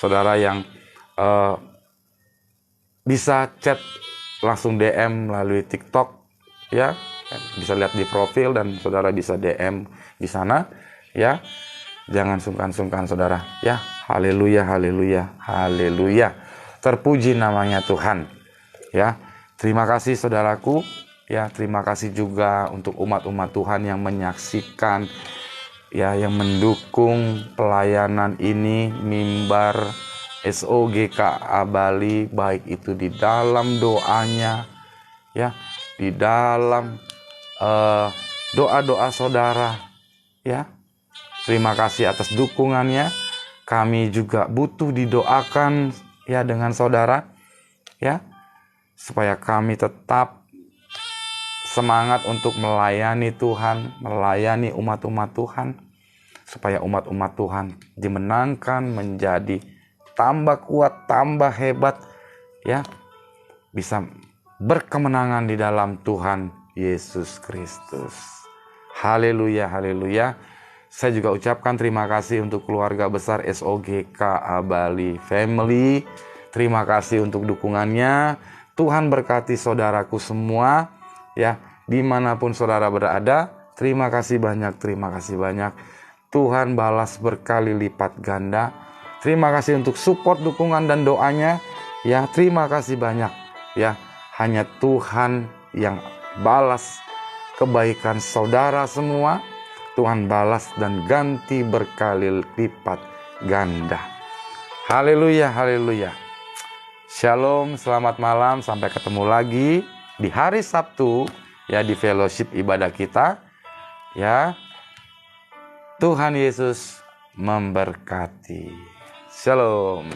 saudara yang bisa chat langsung DM melalui TikTok, ya, bisa lihat di profil dan saudara bisa DM di sana, ya. Jangan sungkan-sungkan saudara, ya. Haleluya, haleluya, haleluya. Terpuji namanya Tuhan, ya. Terima kasih saudaraku, ya. Terima kasih juga untuk umat-umat Tuhan yang menyaksikan, ya, yang mendukung pelayanan ini, Mimbar SOGKA Bali, baik itu di dalam doanya, ya, di dalam doa-doa saudara, ya. Terima kasih atas dukungannya. Kami juga butuh didoakan, ya, dengan saudara, ya, supaya kami tetap semangat untuk melayani Tuhan, melayani umat-umat Tuhan, supaya umat-umat Tuhan dimenangkan menjadi tambah kuat, tambah hebat, ya, bisa berkemenangan di dalam Tuhan Yesus Kristus. Haleluya, haleluya. Saya juga ucapkan terima kasih untuk keluarga besar SOGKA Bali Family. Terima kasih untuk dukungannya. Tuhan berkati saudaraku semua, ya, dimanapun saudara berada. Terima kasih banyak, terima kasih banyak. Tuhan balas berkali lipat ganda. Terima kasih untuk support, dukungan, dan doanya, ya. Terima kasih banyak, ya. Hanya Tuhan yang balas kebaikan saudara semua. Tuhan balas dan ganti berkali lipat ganda. Haleluya, haleluya. Shalom, selamat malam, sampai ketemu lagi di hari Sabtu, ya, di fellowship ibadah kita, ya. Tuhan Yesus memberkati. Shalom.